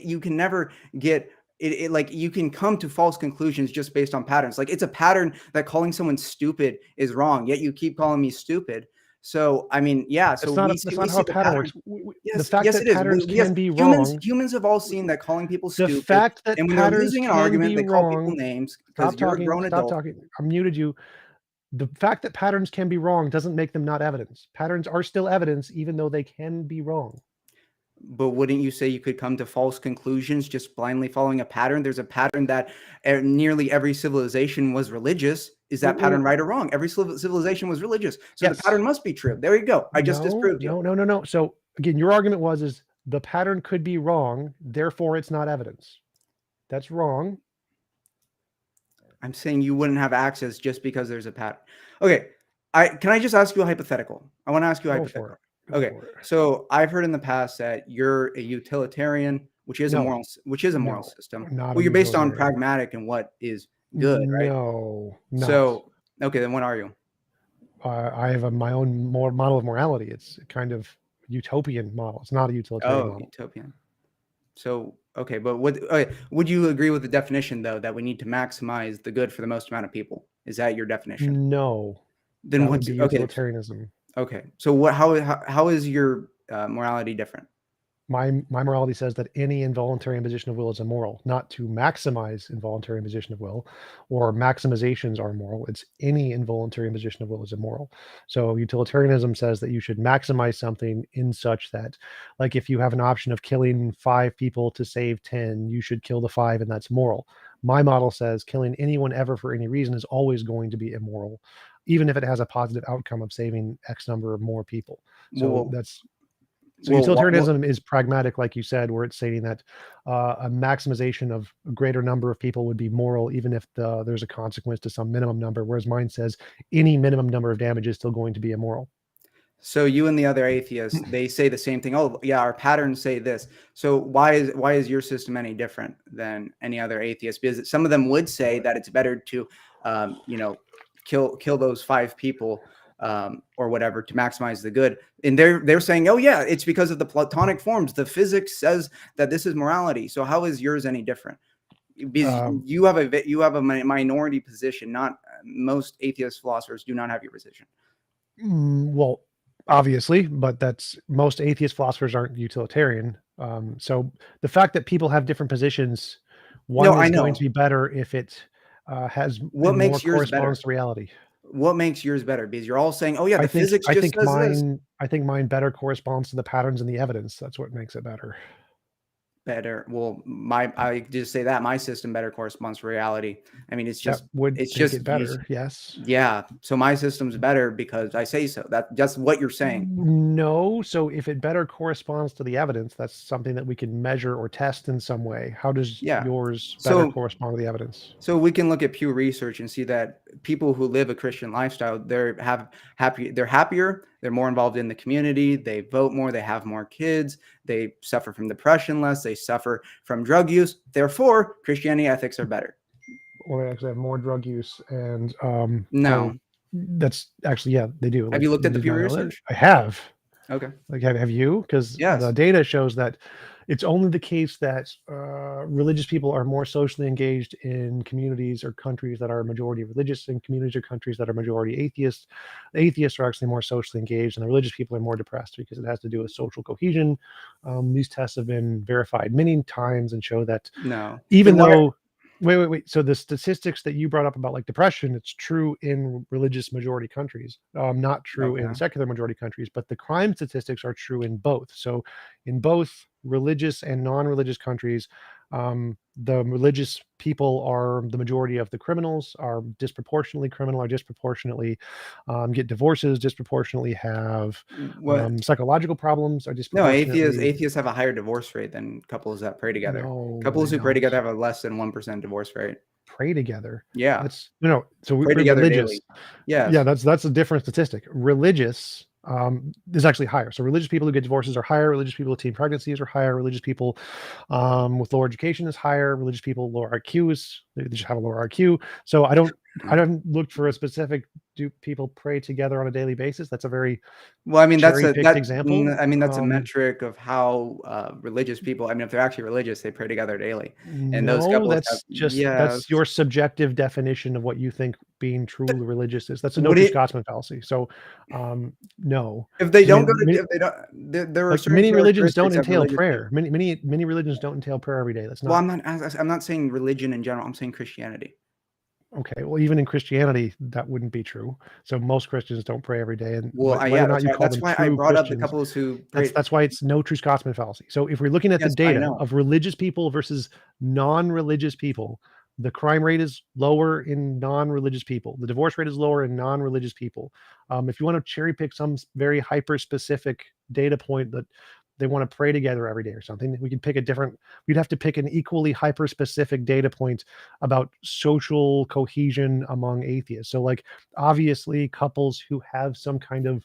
you can never get it, like you can come to false conclusions just based on patterns. Like it's a pattern that calling someone stupid is wrong, yet you keep calling me stupid. So I mean, yeah. So That's we not how see a the pattern pattern. works. The Yes, fact yes, that it is. patterns Yes, can be wrong, humans have all seen that calling people the stupid, fact that and when they're patterns losing an can argument, be they call people wrong, names because stop you're a talking, grown adult. I muted you. The fact that patterns can be wrong doesn't make them not evidence. Patterns are still evidence, even though they can be wrong. But wouldn't you say you could come to false conclusions just blindly following a pattern? There's a pattern that nearly every civilization was religious. Is that pattern right or wrong? Every civilization was religious. So the Yes. pattern must be true. There you go. I just disproved you. No. So again, your argument is the pattern could be wrong, therefore it's not evidence. That's wrong. I'm saying you wouldn't have access just because there's a pattern. Okay. Can I just ask you a hypothetical? I want to ask you a hypothetical. Okay. So I've heard in the past that you're a utilitarian, which is a moral system. Well, you're based on pragmatic and what is good, right? No. So okay, then what are you? I have my own model of morality. It's kind of utopian model. It's not a utilitarian model. Utopian. So okay, but would you agree with the definition though that we need to maximize the good for the most amount of people? Is that your definition? No. Then that would be utilitarianism. Okay. So what? How is your morality different? My morality says that any involuntary imposition of will is immoral, not to maximize involuntary imposition of will, or maximizations are moral. It's any involuntary imposition of will is immoral. So utilitarianism says that you should maximize something in such that, like if you have an option of killing 5 people to save 10, you should kill the 5, and that's moral. My model says killing anyone ever for any reason is always going to be immoral, even if it has a positive outcome of saving X number of more people. So utilitarianism is pragmatic, like you said, where it's stating that a maximization of a greater number of people would be moral, even if there's a consequence to some minimum number, whereas mine says any minimum number of damage is still going to be immoral. So you and the other atheists, they say the same thing. Oh, yeah, our patterns say this. So why is your system any different than any other atheist? Because some of them would say that it's better to, you know, kill those 5 people or whatever to maximize the good. And they're saying, oh yeah, it's because of the Platonic forms. The physics says that this is morality. So how is yours any different? Because you have a minority position. Not most atheist philosophers do not have your position. Well, obviously, but that's most atheist philosophers aren't utilitarian. So the fact that people have different positions, No, one I is going to know. be better if it has What more makes yours corresponds better? to reality. What makes yours better? Because you're all saying, "Oh yeah, I the think physics I just think says this." mine better corresponds to the patterns and the evidence. That's what makes it better. Better. Well, I just say that my system better corresponds to reality. I mean, That would it's make just it better. Yes. yeah. So my system's better because I say so. That's what you're saying. No. So if it better corresponds to the evidence, that's something that we can measure or test in some way. How does Yeah. yours better So correspond to the evidence? So we can look at Pew Research and see that people who live a Christian lifestyle, they're happier, they're more involved in the community, they vote more, they have more kids, they suffer from depression less, they suffer from drug use. Therefore, Christianity ethics are better. Or they actually have more drug use and No. that's actually, yeah, they do. Have Like, you looked at the did Pew not know that. Research? I have. Okay. Like, have you? Because the Yes. data shows that it's only the case that religious people are more socially engaged in communities or countries that are majority religious, and communities or countries that are majority atheist. The atheists are actually more socially engaged, and the religious people are more depressed because it has to do with social cohesion. These tests have been verified many times and show that No. Then even why though wait. So the statistics that you brought up about like depression, it's true in religious majority countries, not true in okay. secular majority countries, but the crime statistics are true in both. So in both religious and non-religious countries, the religious people are the majority of the criminals, are disproportionately criminal, are disproportionately get divorces, disproportionately have What psychological problems, are No, disproportionately atheists have a higher divorce rate than couples that pray together. no, they Couples who pray don't. together have a less than 1% divorce rate. Pray together. Yeah. That's no. So Pray we're together religious. daily. Yeah, Yes. that's a different statistic. Religious is actually higher. So religious people who get divorces are higher. Religious people with teen pregnancies are higher. Religious people with lower education is higher. Religious people lower IQs, they just have a lower IQ. So I don't look for a specific. Do people pray together on a daily basis? That's a very Well, I mean, cherry picked example. that's a metric of how religious people. I mean, if they're actually religious, they pray together daily, and those No, couples have. that's just Yes. that's your subjective definition of what you think being truly religious is. That's a no Would true it Scotsman fallacy. So, no, if they because don't go to many, if they don't there are like certain many religions don't characteristics of entail religious people. prayer. Many religions don't entail prayer every day. That's Well, not I'm not saying religion in general. I'm saying Christianity. okay. Well, even in Christianity, that wouldn't be true. So most Christians don't pray every day, and Well, whether yeah, or not you call that's them why I true brought up the Christians, couples who pray. that's why it's no true Scotsman fallacy. So if we're looking at the Yes, I data know. of religious people versus non-religious people, the crime rate is lower in non-religious people. The divorce rate is lower in non-religious people. If you want to cherry pick some very hyper-specific data point that they want to pray together every day or something, we could pick a different. We'd have to pick an equally hyper-specific data point about social cohesion among atheists. So, like, obviously, couples who have some kind of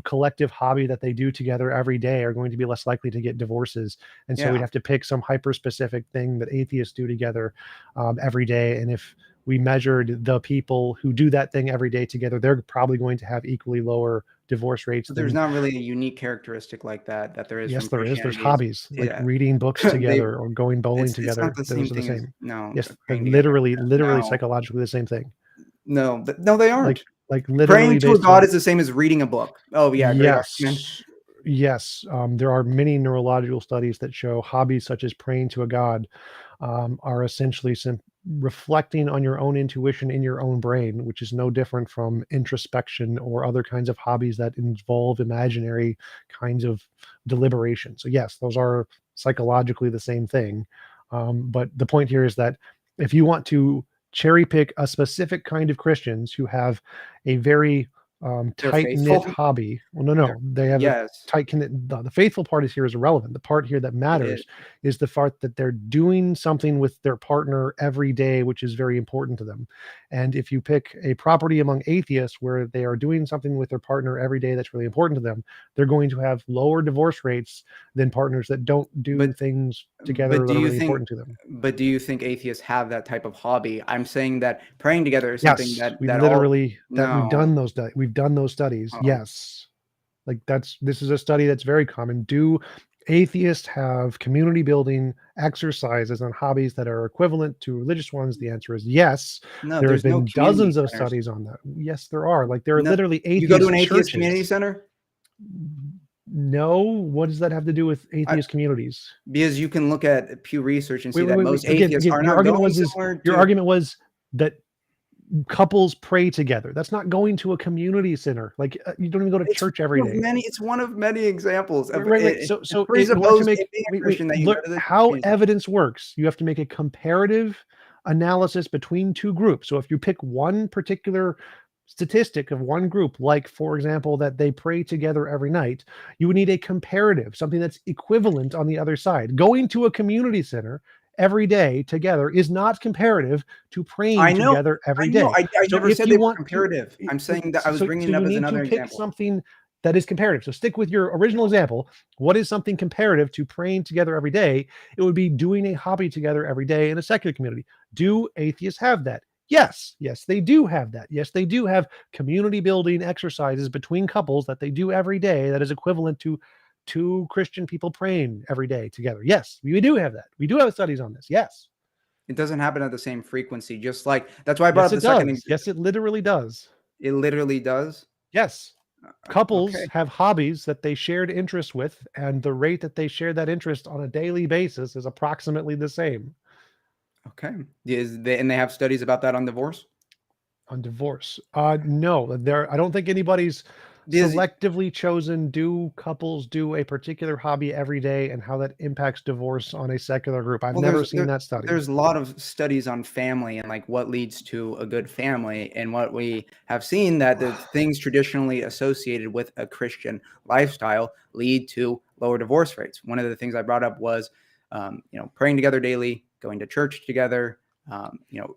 collective hobby that they do together every day are going to be less likely to get divorces. And so we'd Yeah. have to pick some hyper specific thing that atheists do together every day. And if we measured the people who do that thing every day together, they're probably going to have equally lower divorce rates But there's than, not really a unique characteristic like that there is yes, from there is. There's Christianity. hobbies like Yeah. reading books They together or going bowling it's not together. the same Those are the thing as same. no, Yes, they're praying together. literally No. psychologically the same thing. No, no, they Like, aren't. literally Praying to a based god on is the same as reading a book. Oh, yeah, great argument. yes. Yes. There are many neurological studies that show hobbies such as praying to a god are essentially reflecting on your own intuition in your own brain, which is no different from introspection or other kinds of hobbies that involve imaginary kinds of deliberation. So, yes, those are psychologically the same thing. But the point here is that if you want to cherry pick a specific kind of Christians who have a very They're tight-knit faithful. hobby. Well, no, They're, no, they have a yes, tight-knit. The faithful part is here is irrelevant. The part here that it is. matters is the part that they're doing something with their partner every day, which is very important to them. And if you pick a property among atheists where they are doing something with their partner every day that's really important to them, they're going to have lower divorce rates than partners that don't do But things but together do that are you really think important to them. but do you think atheists have that type of hobby? I'm saying that praying together is something Yes, we that all literally that no. we've done those studies. Oh, Yes. Like this is a study that's very common. Do atheists have community building exercises and hobbies that are equivalent to religious ones? The answer is yes. no, There have there's no been community dozens of centers. studies on that. Yes, there are. Like there are No, literally you go to an atheist atheist community churches. center? No, what does that have to do with I atheist communities? Because you can look at Pew Research and Wait, see wait, that wait, most wait. Again, atheists again, are your not argument going was is somewhere your to. argument was that couples pray together. That's not going to a community center. Like you don't even go to church every day. It's one of many examples of Right, right. it. So, It in order to presupposed make it being a wait, wait, Christian that you go look to the how community center. evidence works. You have to make a comparative analysis between two groups. So, if you pick one particular statistic of one group, like for example, that they pray together every night, you would need a comparative, something that's equivalent on the other side. Going to a community center every day together is not comparative to I praying know, together I every know. day. I So, never if said you they were want to, comparative. I'm saying that I was so bringing it up you as need to another pick example. something that is comparative. So stick with your original example. What is something comparative to praying together every day? It would be doing a hobby together every day in a secular community. Do atheists have that? Yes. Yes, they do have that. Yes, they do have community building exercises between couples that they do every day that is equivalent to two Christian people praying every day together. Yes, we do have that. We do have studies on this. Yes. It doesn't happen at the same frequency, just like that's why I brought Yes, up the it second does. Yes, it literally does. it literally does. Yes. Okay. Couples have hobbies that they shared interest with, and the rate that they share that interest on a daily basis is approximately the same Okay. And they have studies about that on divorce? on divorce. No, I don't think anybody's Because selectively chosen do couples do a particular hobby every day and how that impacts divorce on a secular group. I've well, never seen that study. there's a lot of studies on family and like what leads to a good family, and what we have seen that the things traditionally associated with a Christian lifestyle lead to lower divorce rates. One of the things I brought up was, praying together daily, going to church together,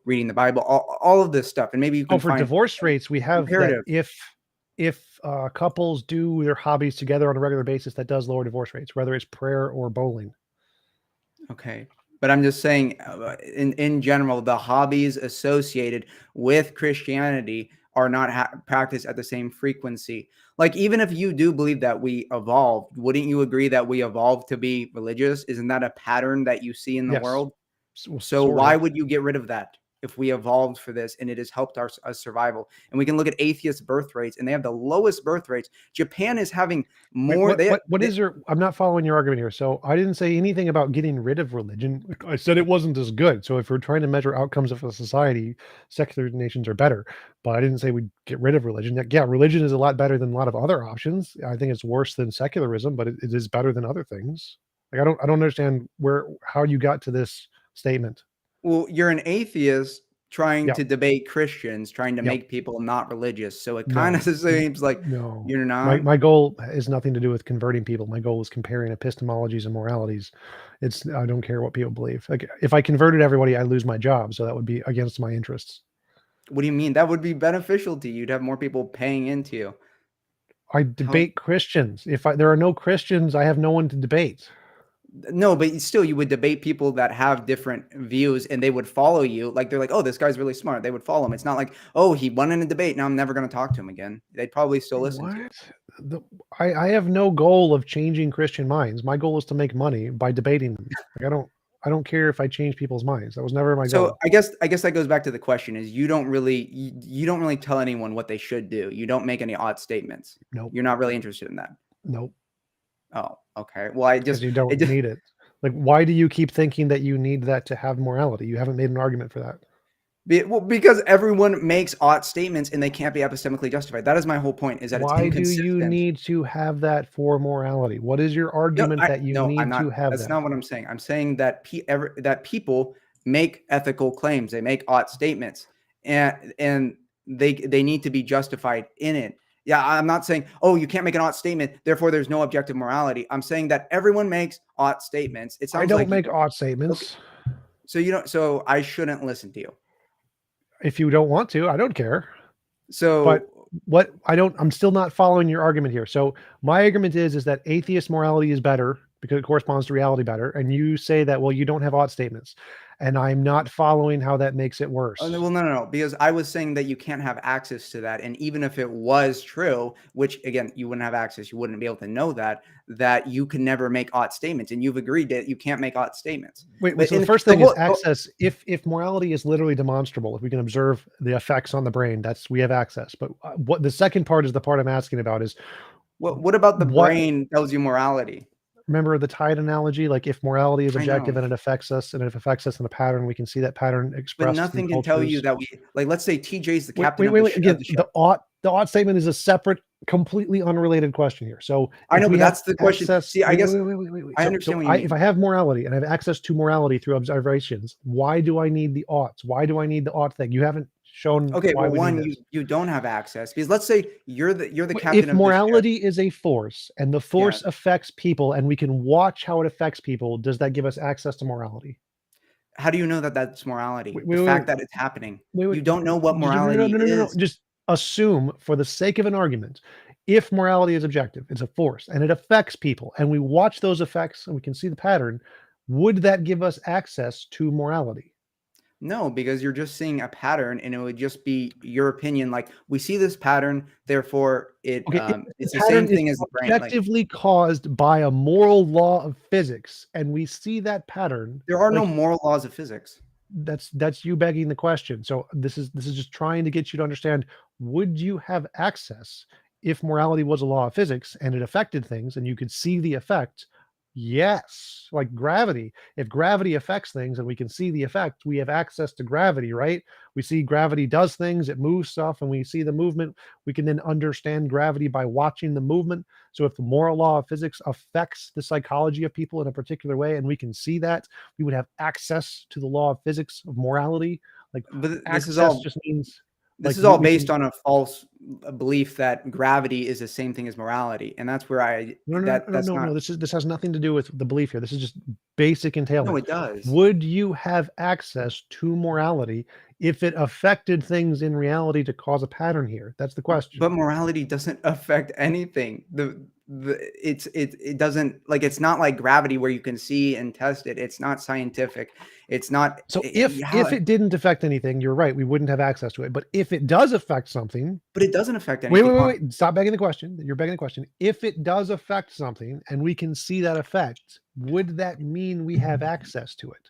reading the Bible, all of this stuff, and maybe you Oh, can for find divorce rates, we have that comparative. if couples do their hobbies together on a regular basis, that does lower divorce rates, whether it's prayer or bowling. Okay. But I'm just saying, in general, the hobbies associated with Christianity are not practiced at the same frequency. Like, even if you do believe that we evolved, wouldn't you agree that we evolved to be religious? Isn't that a pattern that you see in the Yes, world? So sort why of. would you get rid of that if we evolved for this and it has helped our survival? And we can look at atheist birth rates, and they have the lowest birth rates. Japan is having Wait, more. what is your? I'm not following your argument here. So I didn't say anything about getting rid of religion. I said it wasn't as good. So if we're trying to measure outcomes of a society, secular nations are better. But I didn't say we'd get rid of religion. Yeah, religion is a lot better than a lot of other options. I think it's worse than secularism, but it is better than other things. Like I don't understand how you got to this statement. Well, you're an atheist trying Yep. to debate Christians, trying to Yep. make people not religious. So it kind of No. seems like No. you're My not. my goal is nothing to do with converting people. My goal is comparing epistemologies and moralities. I don't care what people believe. Like if I converted everybody, I lose my job, so that would be against my interests. What do you mean? That would be beneficial to you. You'd have more people paying into you. I How? debate Christians. If there are no Christians, I have no one to debate. No, but still, you would debate people that have different views, and they would follow you. Like they're like, "Oh, this guy's really smart." They would follow him. It's not like, "Oh, he won in a debate. Now I'm never going to talk to him again." They'd probably still listen to you. What? The, I have no goal of changing Christian minds. My goal is to make money by debating them. Like I don't care if I change people's minds. That was never my So goal. I guess that goes back to the question: is you don't really tell anyone what they should do. You don't make any odd statements. Nope. You're not really interested in that. Nope. Oh, okay. Well, Because you it don't just need it. Like, why do you keep thinking that you need that to have morality? You haven't made an argument for that. because everyone makes odd statements and they can't be epistemically justified. That is my whole point. Is that it's Why do you inconsistent. need to have that for morality? What is your No, argument that you I'm need not. to have That's that? not what I'm saying. I'm saying that that people make ethical claims. They make odd statements, and they need to be justified in it. Yeah, I'm not saying, oh, you can't make an ought statement, therefore there's no objective morality. I'm saying that everyone makes ought statements. It I sounds don't like make ought okay. statements. So you don't. So I shouldn't listen to you. If you don't want to, I don't care. But So what I'm still not following your argument here. So my argument is that atheist morality is better because it corresponds to reality better. And you say that, well, you don't have ought statements. And I'm not following how that makes it worse. well, no, because I was saying that you can't have access to that, and even if it was true, which again you wouldn't have access, you wouldn't be able to know that you can never make ought statements, and you've agreed that you can't make ought statements. Wait, But so the in first the thing is whole, access. If morality is literally demonstrable, if we can observe the effects on the brain, we have access. But what the second part is the part I'm asking about is what about the what brain tells you morality? remember the tide analogy? Like if morality is I objective know. and it affects us, and if it affects us in a pattern, we can see that pattern But expressed through nothing can tell you cultures. that we like. Let's say TJ's the Wait, captain wait, of wait, wait. of Again, the ship. the ought statement is a separate, completely unrelated question here. So I if know, we but have that's the question. access, See, I guess wait. I So, understand what you if I mean. have morality and I have access to morality through observations, why do I need the oughts? Why do I need the ought thing? You haven't shown Okay, why well, we need one, this. you don't have access because let's say you're the captain If of the ship. morality is a force and the Yeah. force affects people and we can watch how it affects people, does that give us access to morality? How do you know that that's morality? Wait, The wait, wait, fact that it's happening. wait. You don't know what No, no, morality no, no, no, no. is. Just assume, for the sake of an argument, if morality is objective, it's a force, and it affects people, and we watch those effects and we can see the pattern, would that give us access to morality? No, because you're just seeing a pattern and it would just be your opinion. Like we see this pattern, therefore Okay, if the it's the pattern same is thing as the brain. Like objectively caused by a moral law of physics, and we see that pattern, there are no like moral laws of physics. that's you begging the question. So this is just trying to get you to understand, would you have access if morality was a law of physics and it affected things and you could see the effect? Yes, like gravity. If gravity affects things and we can see the effect, we have access to gravity, right? We see gravity does things, it moves stuff, and we see the movement. We can then understand gravity by watching the movement. So if the moral law of physics affects the psychology of people in a particular way and we can see that, we would have access to the law of physics of morality. Like But access just means this like is all we based can on a false belief that gravity is the same thing as morality. And that's where no, no, no, that's no, not no. This has nothing to do with the belief here. This is just basic no, entailment. it does. Would you have access to morality if it affected things in reality to cause a pattern here? That's the question. But morality doesn't affect anything. It doesn't like it's not like gravity where you can see and test it. It's not scientific. It's not So if it didn't affect anything, you're right, we wouldn't have access to it. But if it does affect something, but it doesn't affect wait, anything. wait, wait, wait. Stop begging the question. You're begging the question. If it does affect something and we can see that effect, would that mean we have access to it?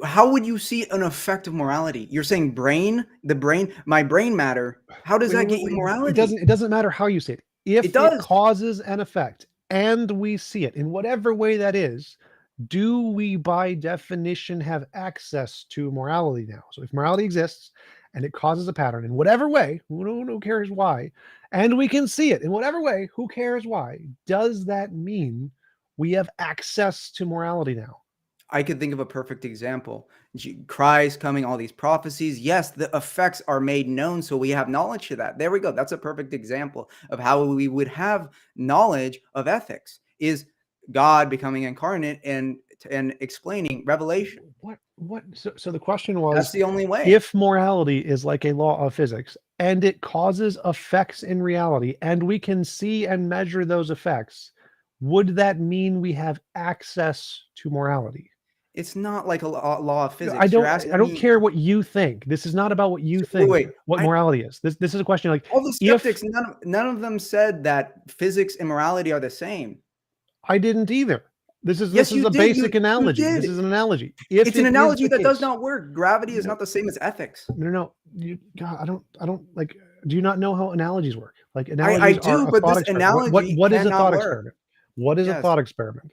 How would you see an effect of morality? You're saying the brain, my brain matter. How does that get you It morality? doesn't matter how you see it. It If it does. causes an effect and we see it in whatever way that is, do we by definition have access to morality now? So if morality exists and it causes a pattern in whatever way, who cares why, and we can see it in whatever way, who cares why, does that mean we have access to morality now? I could think of a perfect example. Christ coming, all these prophecies. Yes, the effects are made known, so we have knowledge of that. There we go. That's a perfect example of how we would have knowledge of ethics. Is God becoming incarnate and explaining revelation? So the question That's was, the only way. if morality is like a law of physics and it causes effects in reality and we can see and measure those effects, would that mean we have access to morality? It's not like a law of I physics. You're don't I asking don't me. care what you think. This is not about what you Wait, think, wait. what morality is. This is a question like, All the if skeptics, none of them said that physics and morality are the same. I didn't either. This Yes, is you a did. basic You analogy. This did. is an analogy. If It's an it is analogy the that does case, not work. Gravity is no, not the same as ethics. no. God, I don't like. Do you not know how analogies work? Like I analogies are do, a but thought this experiment. analogy What is a cannot thought work. experiment? What is a Yes, thought experiment?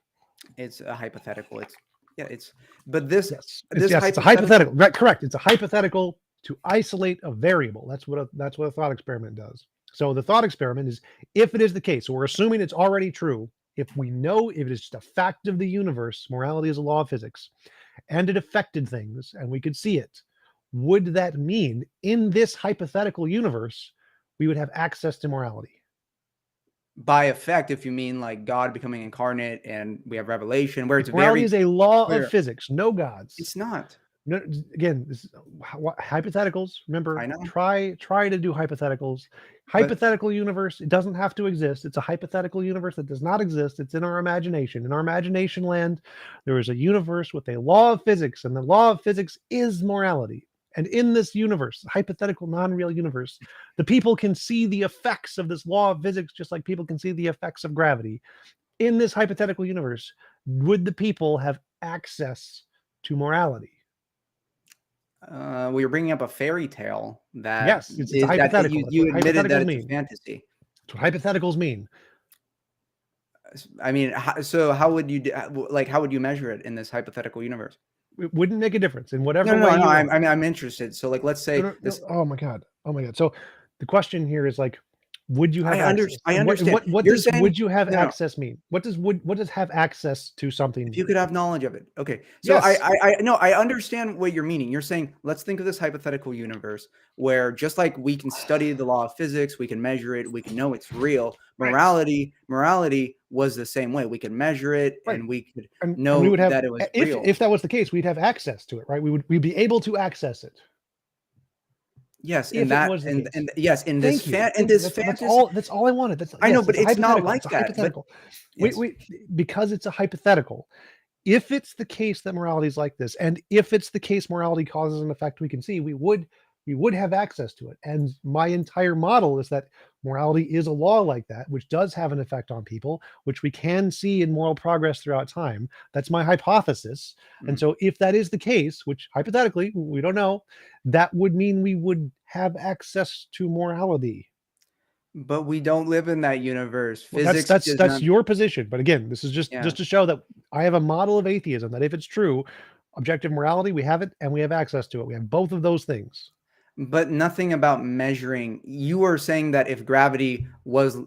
it's a hypothetical. It's yeah, it's but this this Yes, it's a hypothetical. hypothetical. Right, correct. It's a hypothetical to isolate a variable. That's what a thought experiment does. So the thought experiment is if it is the case. So we're assuming it's already true. If we know if it is just a fact of the universe, morality is a law of physics, and it affected things, and we could see it, would that mean in this hypothetical universe we would have access to morality. By effect, if you mean like God becoming incarnate and we have revelation, where it's Morality very is a law of clear. physics, no gods. It's not. No, again, this is hypotheticals. Remember, I know, try to do hypotheticals. but Hypothetical universe. It doesn't have to exist. It's a hypothetical universe that does not exist. It's in our imagination. In our imagination land, there is a universe with a law of physics, and the law of physics is morality. And in this universe, hypothetical, non-real universe, the people can see the effects of this law of physics, just like people can see the effects of gravity. In this hypothetical universe, would the people have access to morality? we were bringing up a fairy tale that Yes, it's a hypothetical. That's you what admitted that hypotheticals it's a mean. fantasy. That's what hypotheticals mean. I mean, so how would you like how would you measure it in this hypothetical universe? It wouldn't make a difference in No, whatever no, way no, no. you want. I'm interested. So, like, let's No, say no, no. this. Oh my god. Oh my god. So the question here is like, would you have access? I And understand. what You're does saying would you have no, no. access mean? What does have access to something If you mean? could have knowledge of it. Okay. So Yes. I no, I understand what you're meaning. You're saying, let's think of this hypothetical universe where just like we can study the law of physics, we can measure it, we can know it's real. Right. Morality was the same way. We could measure it Right. and we could And we know would have that it was real. if that was the case, we'd have access to it, right? We'd be able to access it Yes, if it was the case. and yes, in this Thank you. in Thank you. this That's fantasy. all. That's all I wanted. That's I know, yes. but It's a it's not hypothetical. It's like a that. But hypothetical. yes, Because it's a hypothetical. If it's the case that morality is like this, and if it's the case morality causes an effect we can see, we would have access to it. And my entire model is that morality is a law like that, which does have an effect on people, which we can see in moral progress throughout time. That's my hypothesis. And mhm. so if that is the case, which hypothetically we don't know, that would mean we would have access to morality. But we don't live in that universe. Well, Physics does that's not. your position. But again, this is Yeah. just to show that I have a model of atheism that if it's true, objective morality, we have it and we have access to it. We have both of those things. But nothing about measuring. You were saying that if gravity was,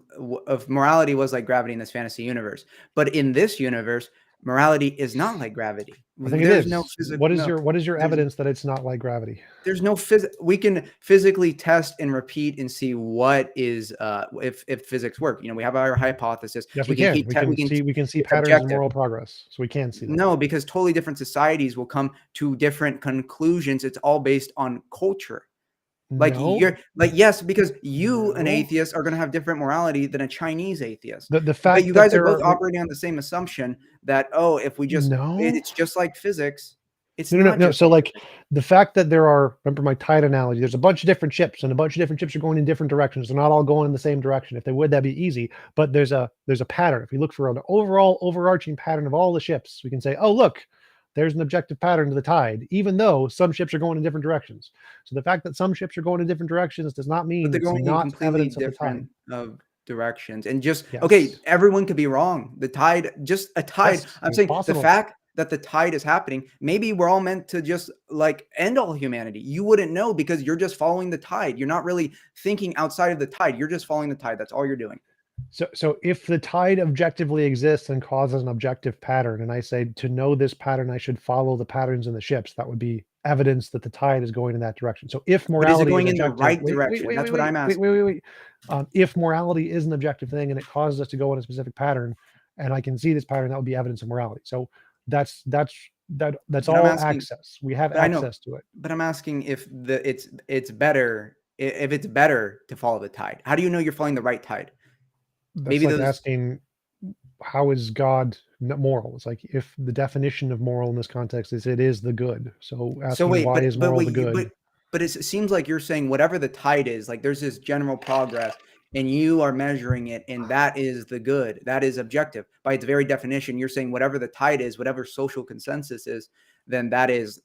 if morality was like gravity in this fantasy universe, but in this universe, morality is not like gravity. I think it There's no is. physical. No, What is your there's evidence that it's not like gravity? there's no we can physically test and repeat and see what is if physics work. You know, we have our hypothesis. Yes, We we can can. keep we can. We can see It's patterns in objective. moral progress. So we can see that. No, because totally different societies will come to different conclusions. It's all based on culture. Like No, you're like yes, because you an no. atheist are going to have different morality than a Chinese atheist. The But fact you that guys are there both are operating on the same assumption that oh, if we just no. it's just like physics. It's No, no, no, not no. just So like like physics. the fact that there are, remember my tide analogy, there's a bunch of different ships and a bunch of different ships are going in different directions. They're not all going in the same direction. If they would, that'd be easy. But there's a pattern. If we look for an overall overarching pattern of all the ships, we can say, oh, look, there's an objective pattern to the tide, even though some ships are going in different directions. So the fact that some ships are going in different directions does not But mean they're it's going in not completely evidence of the tide. different directions. And just okay, Yes. everyone could be wrong. The tide, just a tide. Yes, I'm it's saying the possible. fact that the tide is happening, maybe we're all meant to just like end all humanity. You wouldn't know because you're just following the tide. You're not really thinking outside of the tide. You're just following the tide. That's all you're doing. So if the tide objectively exists and causes an objective pattern, and I say to know this pattern, I should follow the patterns in the ships, that would be evidence that the tide is going in that direction. So if But is it morality is going in the objective, right direction? That's what I'm asking. wait. If morality is an objective thing and it causes us to go in a specific pattern, and I can see this pattern, that would be evidence of morality. So that's that's But I'm all asking, access. We have but I know, access to it. but I'm asking if it's better if it's better to follow the tide. How do you know you're following the right tide? That's Maybe like those. asking, how is God moral? It's like if the definition of moral in this context is it is the good. So So asking wait, why is but moral wait, the good? but it seems like you're saying whatever the tide is, like there's this general progress, and you are measuring it, and that is the good. That is objective by its very definition. You're saying whatever the tide is, whatever social consensus is, then that is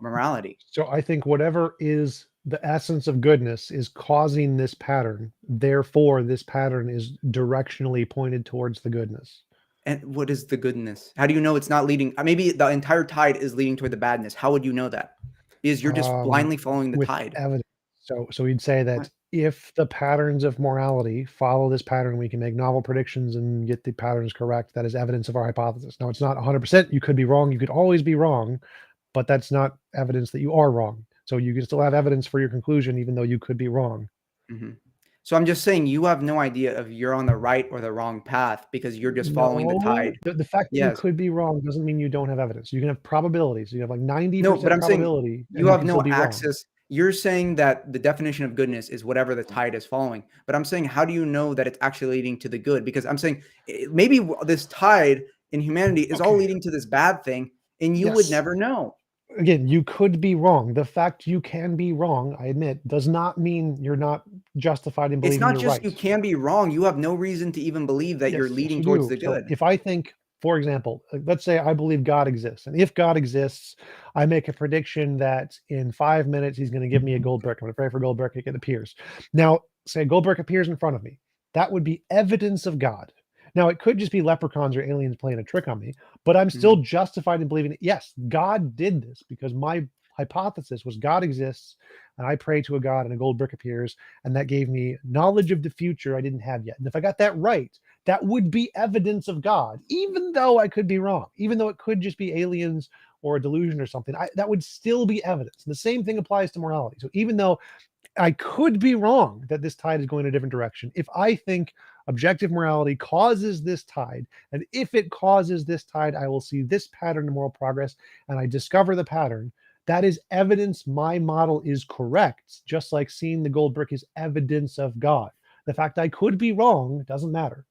morality. So I think whatever is the essence of goodness is causing this pattern. Therefore, this pattern is directionally pointed towards the goodness. And what is the goodness? How do you know it's not leading? Maybe the entire tide is leading toward the badness. How would you know that? Because you're just Um, blindly following the with tide. evidence. So we'd say that What? if the patterns of morality follow this pattern, we can make novel predictions and get the patterns correct. That is evidence of our hypothesis. Now, it's not 100%. You could be wrong. You could always be wrong, but that's not evidence that you are wrong. So you can still have evidence for your conclusion, even though you could be wrong. Mm-hmm. So I'm just saying you have no idea if you're on the right or the wrong path because you're just following the No, tide. the fact that you Yes. could be wrong doesn't mean you don't have evidence. You can have probabilities. You have like No, but 90% I'm saying probability, you and you have can still no be wrong. access. You're saying that the definition of goodness is whatever the tide is following. But I'm saying, how do you know that it's actually leading to the good? Because I'm saying maybe this tide in humanity is all Okay. leading to this bad thing, and you would Yes. never know. Again, you could be wrong. The fact you can be wrong, I admit, does not mean you're not justified in It's believing not you're just right. you can be wrong. You have no reason to even believe that you're Yes, yes, leading you towards do. the So good. if I think, for example, let's say I believe God exists, and if God exists, I make a prediction that in 5 minutes he's going to give me a gold brick. I'm going to pray for a gold brick, it appears. Now, say a gold brick appears in front of me. That would be evidence of God. Now, it could just be leprechauns or aliens playing a trick on me, but I'm still Mhm. justified in believing, yes, God did this because my hypothesis was God exists, and I pray to a God, and a gold brick appears, and that gave me knowledge of the future I didn't have yet. And if I got that right, that would be evidence of God, even though I could be wrong, even though it could just be aliens or a delusion or something. That would still be evidence. And the same thing applies to morality. So even though I could be wrong that this tide is going a different direction, if I think objective morality causes this tide, and if it causes this tide, I will see this pattern of moral progress, and I discover the pattern. That is evidence my model is correct, just like seeing the gold brick is evidence of God. The fact I could be wrong doesn't matter.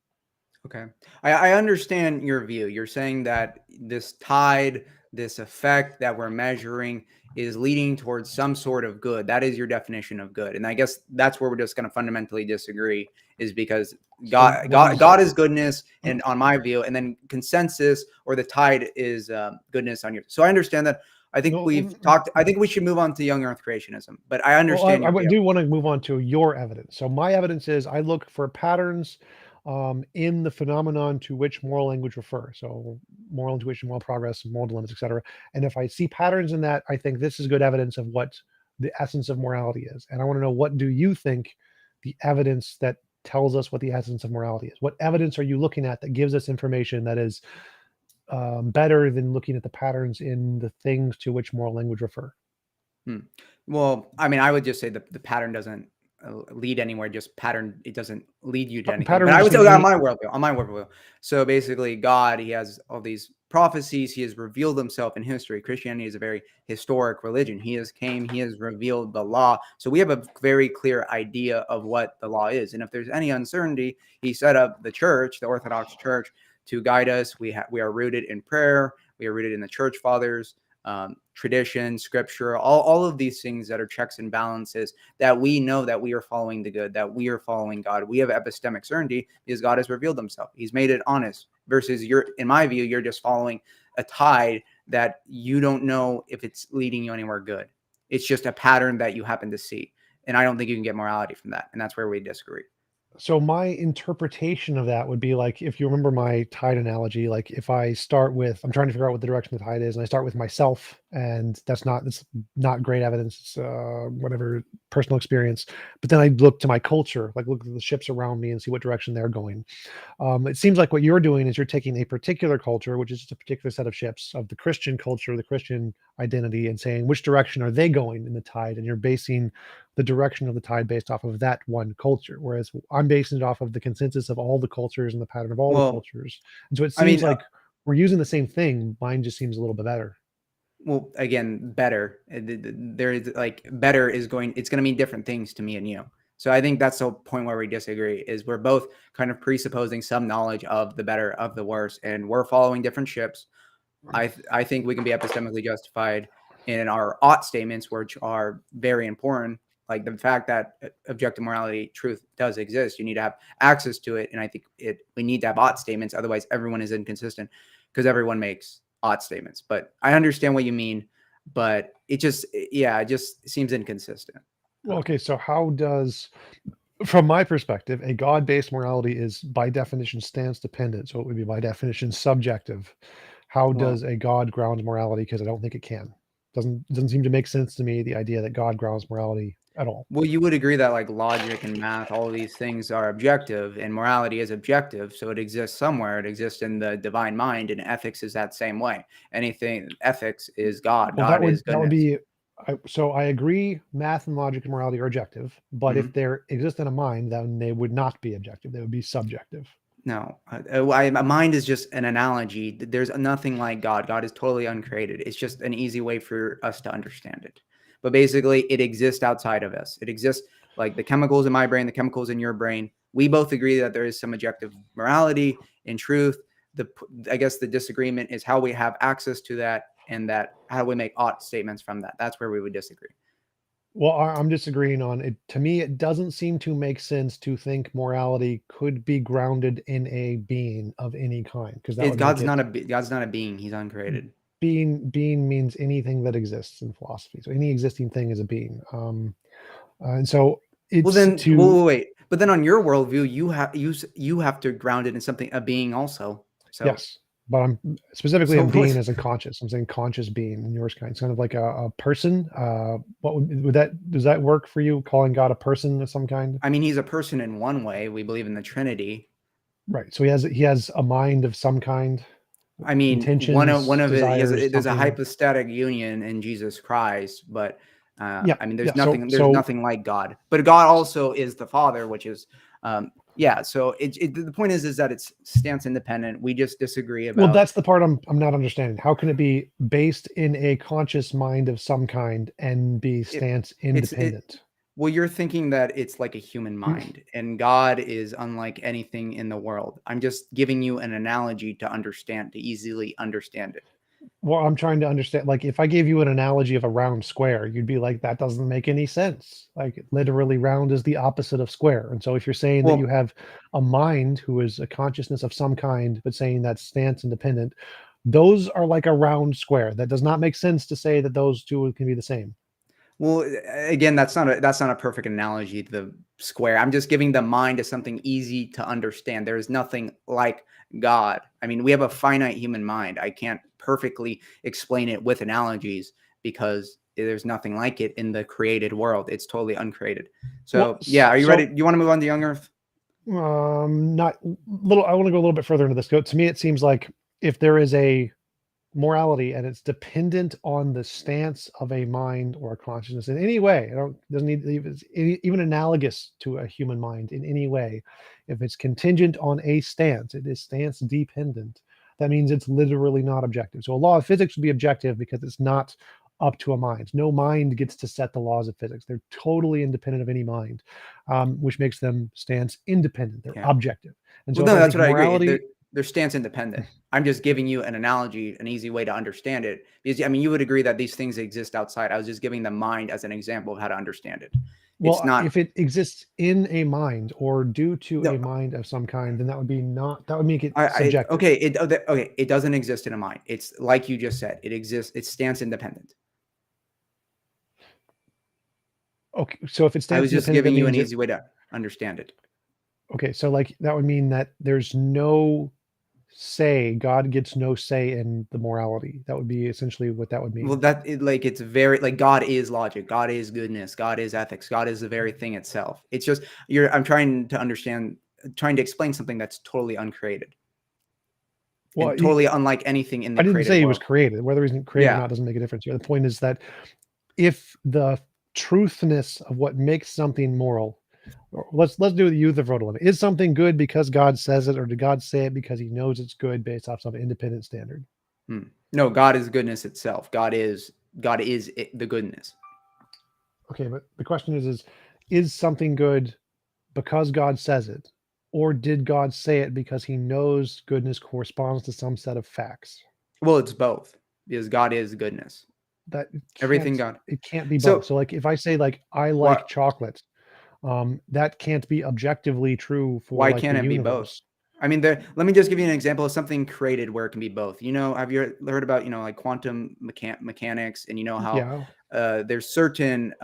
Okay. I understand your view. You're saying that this tide, this effect that we're measuring is leading towards some sort of good. That is your definition of good. And I guess that's where we're just going to fundamentally disagree is because So what is God is goodness and on my view, and then consensus or the tide is goodness on your. So I understand that. I think no? we've talked. I think we should move on to young earth creationism, but I Well, understand your I view. do want to move on to your evidence. So my evidence is I look for patterns in the phenomenon to which moral language refer. So moral intuition, moral progress, moral dilemmas, etc. And if I see patterns in that, I think this is good evidence of what the essence of morality is. And I want to know, what do you think the evidence that tells us what the essence of morality is? What evidence are you looking at that gives us information that is better than looking at the patterns in the things to which moral language refer? Hmm. Well, I mean, I would just say the pattern doesn't lead anywhere. Just pattern, it doesn't lead you to anything. Pattern But would I just would say mean on any. my worldview, on my worldview. So basically, God, He has all these prophecies. He has revealed Himself in history. Christianity is a very historic religion. He has came. He has revealed the law. So we have a very clear idea of what the law is. And if there's any uncertainty, He set up the church, the Orthodox Church, to guide us. We are rooted in prayer. We are rooted in the church fathers, tradition, scripture, all of these things that are checks and balances that we know that we are following the good, that we are following God. We have epistemic certainty because God has revealed Himself. He's made it honest. Versus in my view, you're just following a tide that you don't know if it's leading you anywhere good. It's just a pattern that you happen to see. And I don't think you can get morality from that. And that's where we disagree. So my interpretation of that would be like, if you remember my tide analogy, like if I start with, I'm trying to figure out what the direction of the tide is, and I start with myself, and that's not great evidence. It's whatever personal experience. But then I look to my culture, like look at the ships around me and see what direction they're going. It seems like what you're doing is you're taking a particular culture, which is just a particular set of ships of the Christian culture, the Christian identity, and saying which direction are they going in the tide, and you're basing the direction of the tide based off of that one culture. Whereas I'm basing it off of the consensus of all the cultures and the pattern of all the Well, cultures. And so it I seems mean, like we're using the same thing. Mine just seems a little bit better. well, again, better. There is like better is going. It's going to mean different things to me and you. So I think that's the point where we disagree. Is we're both kind of presupposing some knowledge of the better of the worse, and we're following different ships. I think we can be epistemically justified in our ought statements, which are very important. Like the fact that objective morality, truth does exist. You need to have access to it, and I think we need to have ought statements. Otherwise, everyone is inconsistent because everyone makes ought statements. But I understand what you mean, but it just seems inconsistent. Well, okay, so how does, from my perspective, a God-based morality is by definition stance dependent, so it would be by definition subjective. How Well, does a God ground morality? Because I don't think it can. Doesn't seem to make sense to me, the idea that God grounds morality at all. Well, you would agree that like logic and math, all of these things are objective, and morality is objective. So it exists somewhere. It exists in the divine mind, and ethics is that same way. Anything ethics is God. Well, that God would is that would goodness. be So I agree, math and logic and morality are objective, but if Mhm. there exists in a mind, then they would not be objective. They would be subjective. No, a mind is just an analogy. There's nothing like God. God is totally uncreated. It's just an easy way for us to understand it. But basically, it exists outside of us. It exists like the chemicals in my brain, the chemicals in your brain. We both agree that there is some objective morality and truth. I guess the disagreement is how we have access to that, and that how we make ought statements from that. That's where we would disagree. Well, I'm disagreeing on it. To me, it doesn't seem to make sense to think morality could be grounded in a being of any kind, because that would make it God's not a being. He's uncreated. being means anything that exists in philosophy. So any existing thing is a being. And so Well, it's then, to wait. But then on your worldview, you have to ground it in something, a being also. So, yes, but I'm specifically so in being what? as in conscious. I'm saying conscious being in yours kind. It's kind of like a person. What would that does that work for you? Calling God a person of some kind? I mean, he's a person in one way. We believe in the Trinity. Right. So he has a mind of some kind, I mean, one intentions, of it, desires, there's a something. hypostatic union in Jesus Christ, but Yeah. I mean, Yeah. So there's so nothing like God. But God also is the Father, which is, yeah. So the point is that it's stance independent. We just disagree well, about that's the part I'm not understanding. How can it be based in a conscious mind of some kind and be it. stance It independent? Well, you're thinking that it's like a human mind, and God is unlike anything in the world. I'm just giving you an analogy to understand, to easily understand it. Well, I'm trying to understand. Like, if I gave you an analogy of a round square, you'd be like, that doesn't make any sense. Like, literally, round is the opposite of square. And so, if you're saying that you Well, have a mind who is a consciousness of some kind, but saying that's stance independent, those are like a round square. That does not make sense to say that those two can be the same. Well, again, that's not a perfect analogy to the square. I'm just giving the mind as something easy to understand. There is nothing like God. I mean, we have a finite human mind. I can't perfectly explain it with analogies because there's nothing like it in the created world. It's totally uncreated. Well, So, yeah, are you ready? so Do you want to move on to young Earth? not little. I want to go a little bit further into this. To me, it seems like if there is a morality and it's dependent on the stance of a mind or a consciousness in any way. Doesn't need it's even analogous to a human mind in any way. If it's contingent on a stance, it is stance dependent. That means it's literally not objective. So a law of physics would be objective because it's not up to a mind. No mind gets to set the laws of physics. They're totally independent of any mind, which makes them stance independent. They're Yeah. objective. And Well, so if no, I that's think what I agree. morality, They're stance independent. I'm just giving you an analogy, an easy way to understand it. Because I mean, you would agree that these things exist outside. I was just giving the mind as an example of how to understand it. It's well, not if it exists in a mind or due to a no. mind of some kind, then that would make it I subjective. okay. Okay. It doesn't exist in a mind. It's like you just said. It exists. It's stance independent. Okay, so if it I stands was just independent, that giving you an means it. easy way to understand it. Okay, so like that would mean that there's no say. God gets no say in the morality. That would be essentially what that would Well, mean. it's very like God is logic, God is goodness, God is ethics, God is the very thing itself. It's just I'm trying to understand, trying to explain something that's totally uncreated Well, and totally unlike anything in the I didn't created say he was world. created. Whether he's created or Yeah. not doesn't make a difference here. The point is that if the truthness of what makes something moral, let's do the youth of Rotalem. Is something good because God says it, or did God say it because he knows it's good based off some independent standard? Hmm. No, God is goodness itself. The goodness. Okay, but the question is something good because God says it, or did God say it because he knows goodness corresponds to some set of facts? Well, it's both because God is goodness. That Everything can't God. it can't be both. So So like if I say like I like what? chocolate, that can't be objectively true for Why like the can't it be both? universe. I mean, let me just give you an example of something created where it can be both. Have you heard about, like quantum mechanics, and you know how Yeah. there's certain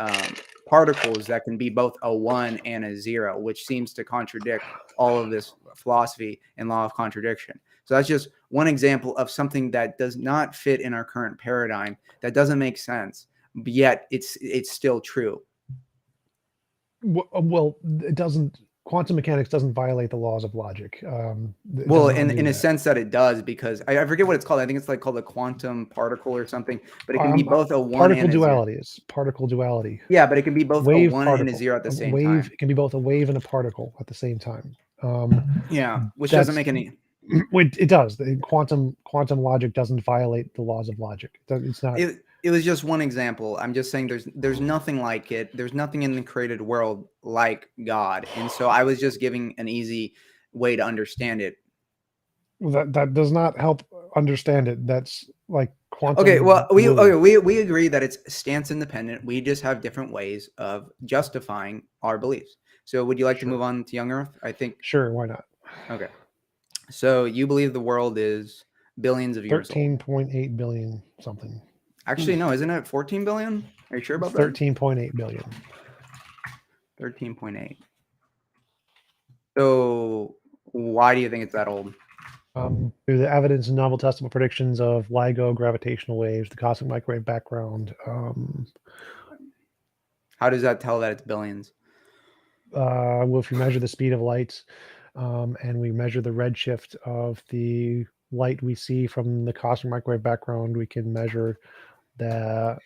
particles that can be both a one and a zero, which seems to contradict all of this philosophy and law of contradiction. So that's just one example of something that does not fit in our current paradigm, that doesn't make sense, but yet it's still true. Well, it doesn't. quantum mechanics doesn't violate the laws of logic. It does Well, not do in a that. sense that it does, because I forget what it's called. I think it's like called a quantum particle or something, but it can be both a 1 Particle and a 0. duality is particle duality. Yeah, but it can be both a Wave 1 and a particle. 0 at the A same wave, time. it can be both a wave and a particle at the same time. Yeah, which doesn't That's make any. it does. The quantum logic doesn't violate the laws of logic. It's not. It was just one example. I'm just saying there's nothing like it. There's nothing in the created world like God. And so I was just giving an easy way to understand it. That does not help understand it. That's like quantum. Okay, well, glue. we agree that it's stance independent. We just have different ways of justifying our beliefs. So would you like to Sure. move on to young Earth? I think. Sure, why not? Okay. So you believe the world is billions of years old. 13.8 billion something. Actually, no, isn't it 14 billion? Are you sure about that? 13.8 billion. 13.8. So why do you think it's that old? Through the evidence and novel testable predictions of LIGO, gravitational waves, the cosmic microwave background. How does that tell that it's billions? Well, if you measure the speed of light, and we measure the redshift of the light we see from the cosmic microwave background, we can measure the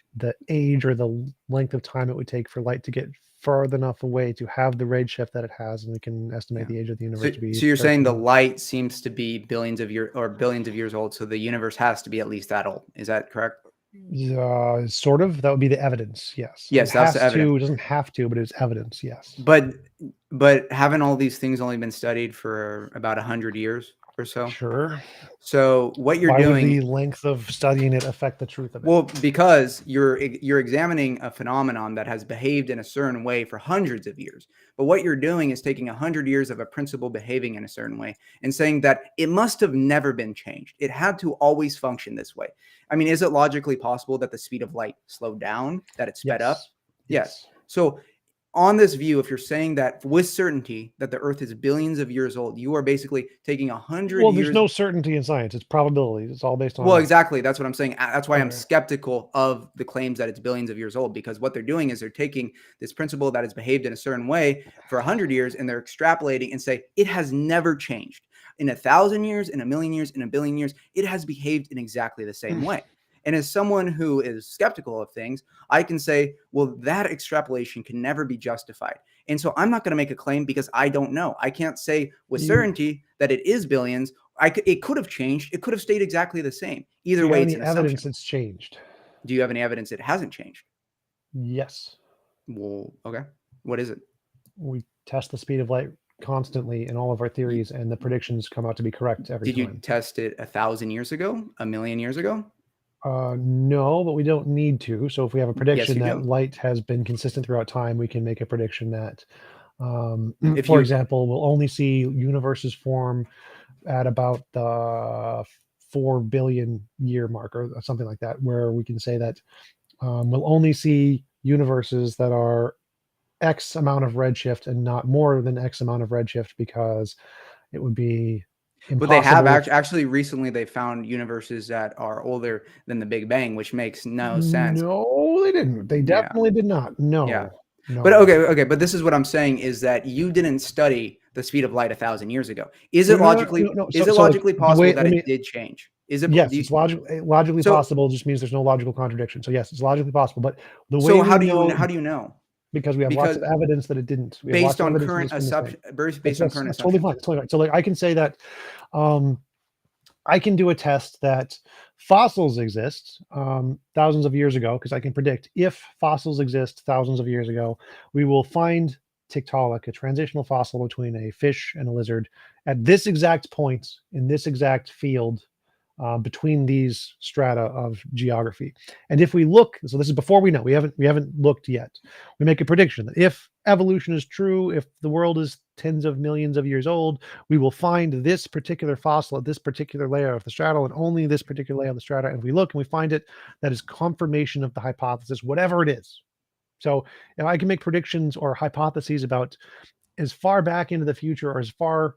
age or the length of time it would take for light to get far enough away to have the redshift that it has, and we can estimate the age of the universe to be. So you're saying the light seems to be billions of years old, so the universe has to be at least that old. Is that correct? Sort of. That would be the evidence. Yes. Yes, that's the evidence. It doesn't have to, but it's evidence. Yes. But haven't all these things only been studied for about 100 years or so? Sure. So what you're Why doing, would the length of studying it affect the truth of it? well, because you're examining a phenomenon that has behaved in a certain way for hundreds of years. But what you're doing is taking 100 years of a principle behaving in a certain way and saying that it must have never been changed. It had to always function this way. I mean, is it logically possible that the speed of light slowed down, that it sped up? Yes. So on this view, if you're saying that with certainty that the Earth is billions of years old, you are basically taking 100 years. Well, there's no certainty in science. It's probabilities. It's all based on. Well, exactly. That's what I'm saying. That's why I'm skeptical of the claims that it's billions of years old, because what they're doing is they're taking this principle that has behaved in a certain way for 100 years and they're extrapolating and say it has never changed. In 1,000 years, in 1,000,000 years, in 1,000,000,000 years, it has behaved in exactly the same way. And as someone who is skeptical of things, I can say, well, that extrapolation can never be justified. And so I'm not going to make a claim because I don't know. I can't say with certainty that it is billions. It could have changed. It could have stayed exactly the same. Either way, it's an evidence assumption. it's changed. Do you have any evidence it hasn't changed? Yes. Well, okay. What is it? We test the speed of light constantly in all of our theories, and the predictions come out to be correct every time. Did you test it 1,000 years ago? 1,000,000 years ago? No, but we don't need to. So if we have a prediction that light has been consistent throughout time, we can make a prediction that, for example, we'll only see universes form at about the 4 billion year mark or something like that, where we can say that we'll only see universes that are X amount of redshift and not more than X amount of redshift, because it would be impossible. But they have actually recently they found universes that are older than the Big Bang, which makes no sense. No, they didn't. They definitely did not. No. Yeah. No. But okay. But this is what I'm saying is that you didn't study the speed of light 1,000 years ago. Is it logically possible that it did change? Is it? Yes, it's logically possible. Just means there's no logical contradiction. So yes, it's logically possible. But the way so how do you know? Because we have lots of evidence that it didn't. Based on current assumptions. Based on current assumptions. Totally fine. Totally fine. So like I can say that I can do a test that fossils exist thousands of years ago, because I can predict if fossils exist thousands of years ago, we will find Tiktaalik, a transitional fossil between a fish and a lizard, at this exact point in this exact field between these strata of geography. And if we look, so this is before we know, we haven't looked yet. We make a prediction that if evolution is true, if the world is tens of millions of years old, we will find this particular fossil at this particular layer of the strata, and only this particular layer of the strata. And if we look and we find it, that is confirmation of the hypothesis, whatever it is. So if I can make predictions or hypotheses about as far back into the future or as far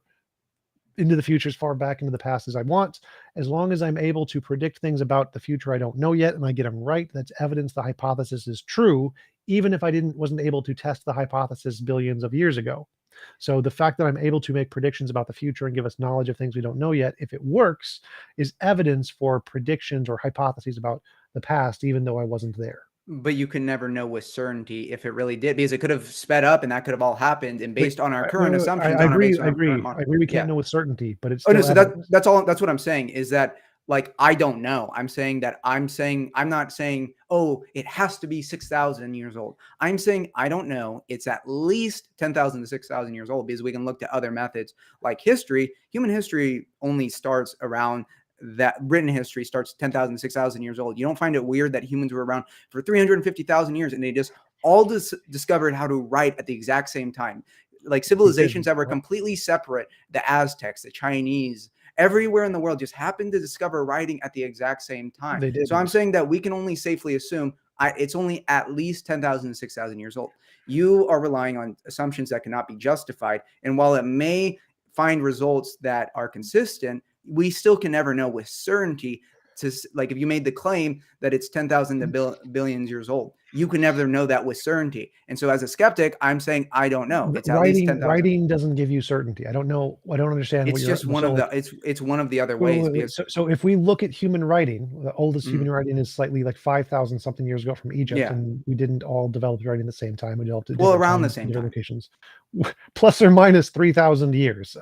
into the future, as far back into the past as I want, as long as I'm able to predict things about the future I don't know yet and I get them right, that's evidence the hypothesis is true, even if I wasn't able to test the hypothesis billions of years ago. So the fact that I'm able to make predictions about the future and give us knowledge of things we don't know yet, if it works, is evidence for predictions or hypotheses about the past, even though I wasn't there. But you can never know with certainty if it really did, because it could have sped up and that could have all happened. And Wait, based on our wait, current wait, assumptions, I on our agree. based on I our current agree. model. I agree. We can't Yeah. know with certainty, but it's Oh no, still so evidence. that's all. That's what I'm saying is that, like, I don't know. I'm not saying, oh, it has to be 6,000 years old. I'm saying I don't know. It's at least 10,000 to 6,000 years old, because we can look to other methods like history. Human history only starts around that. Written history starts 10,000 to 6,000 years old. You don't find it weird that humans were around for 350,000 years and they just all discovered how to write at the exact same time? Like We did. civilizations that were completely separate, the Aztecs, the Chinese, everywhere in the world just happened to discover writing at the exact same time. They So I'm didn't. saying that we can only safely assume it's only at least 10,000 to 6,000 years old. You are relying on assumptions that cannot be justified. And while it may find results that are consistent, we still can never know with certainty. Like, if you made the claim that it's 10,000 to billions years old, you can never know that with certainty. And so as a skeptic, I'm saying I don't know. It's at least 10,000. Writing doesn't give you certainty. I don't know. I don't understand what It's you're. just one of the it's one of the other Wait, ways, wait, wait. because So if we look at human writing, the oldest Mhm. human writing is slightly like 5,000 something years ago from Egypt, Yeah, and we didn't all develop writing at the same time. We developed at well, different around the times in same different time. locations, plus or minus 3,000 years.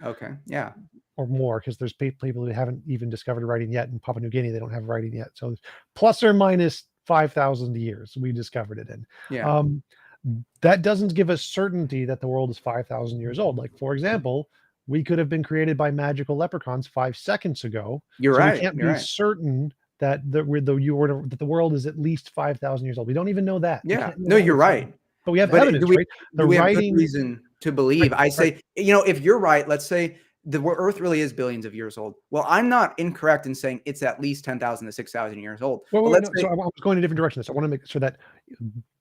Okay, yeah. Or more, because there's people who haven't even discovered writing yet. In Papua New Guinea, they don't have writing yet. So plus or minus 5,000 years, we discovered it in. Yeah. Um, that doesn't give us certainty that the world is 5,000 years old. Like, for example, we could have been created by magical leprechauns 5 seconds ago. You're So we right, can't you're be right. certain that that the world is at least 5,000 years old. We don't even know that. We Yeah. can't know No, that you're with certainty. right. But we have But do evidence, we right? The do we have good writing, reason to right, believe? I right. say, if you're right, let's say the Earth really is billions of years old. Well, I'm not incorrect in saying it's at least 10,000 to 6,000 years old. Wait, But wait, wait, let's no. So say, I was going a different direction. So I want to make sure that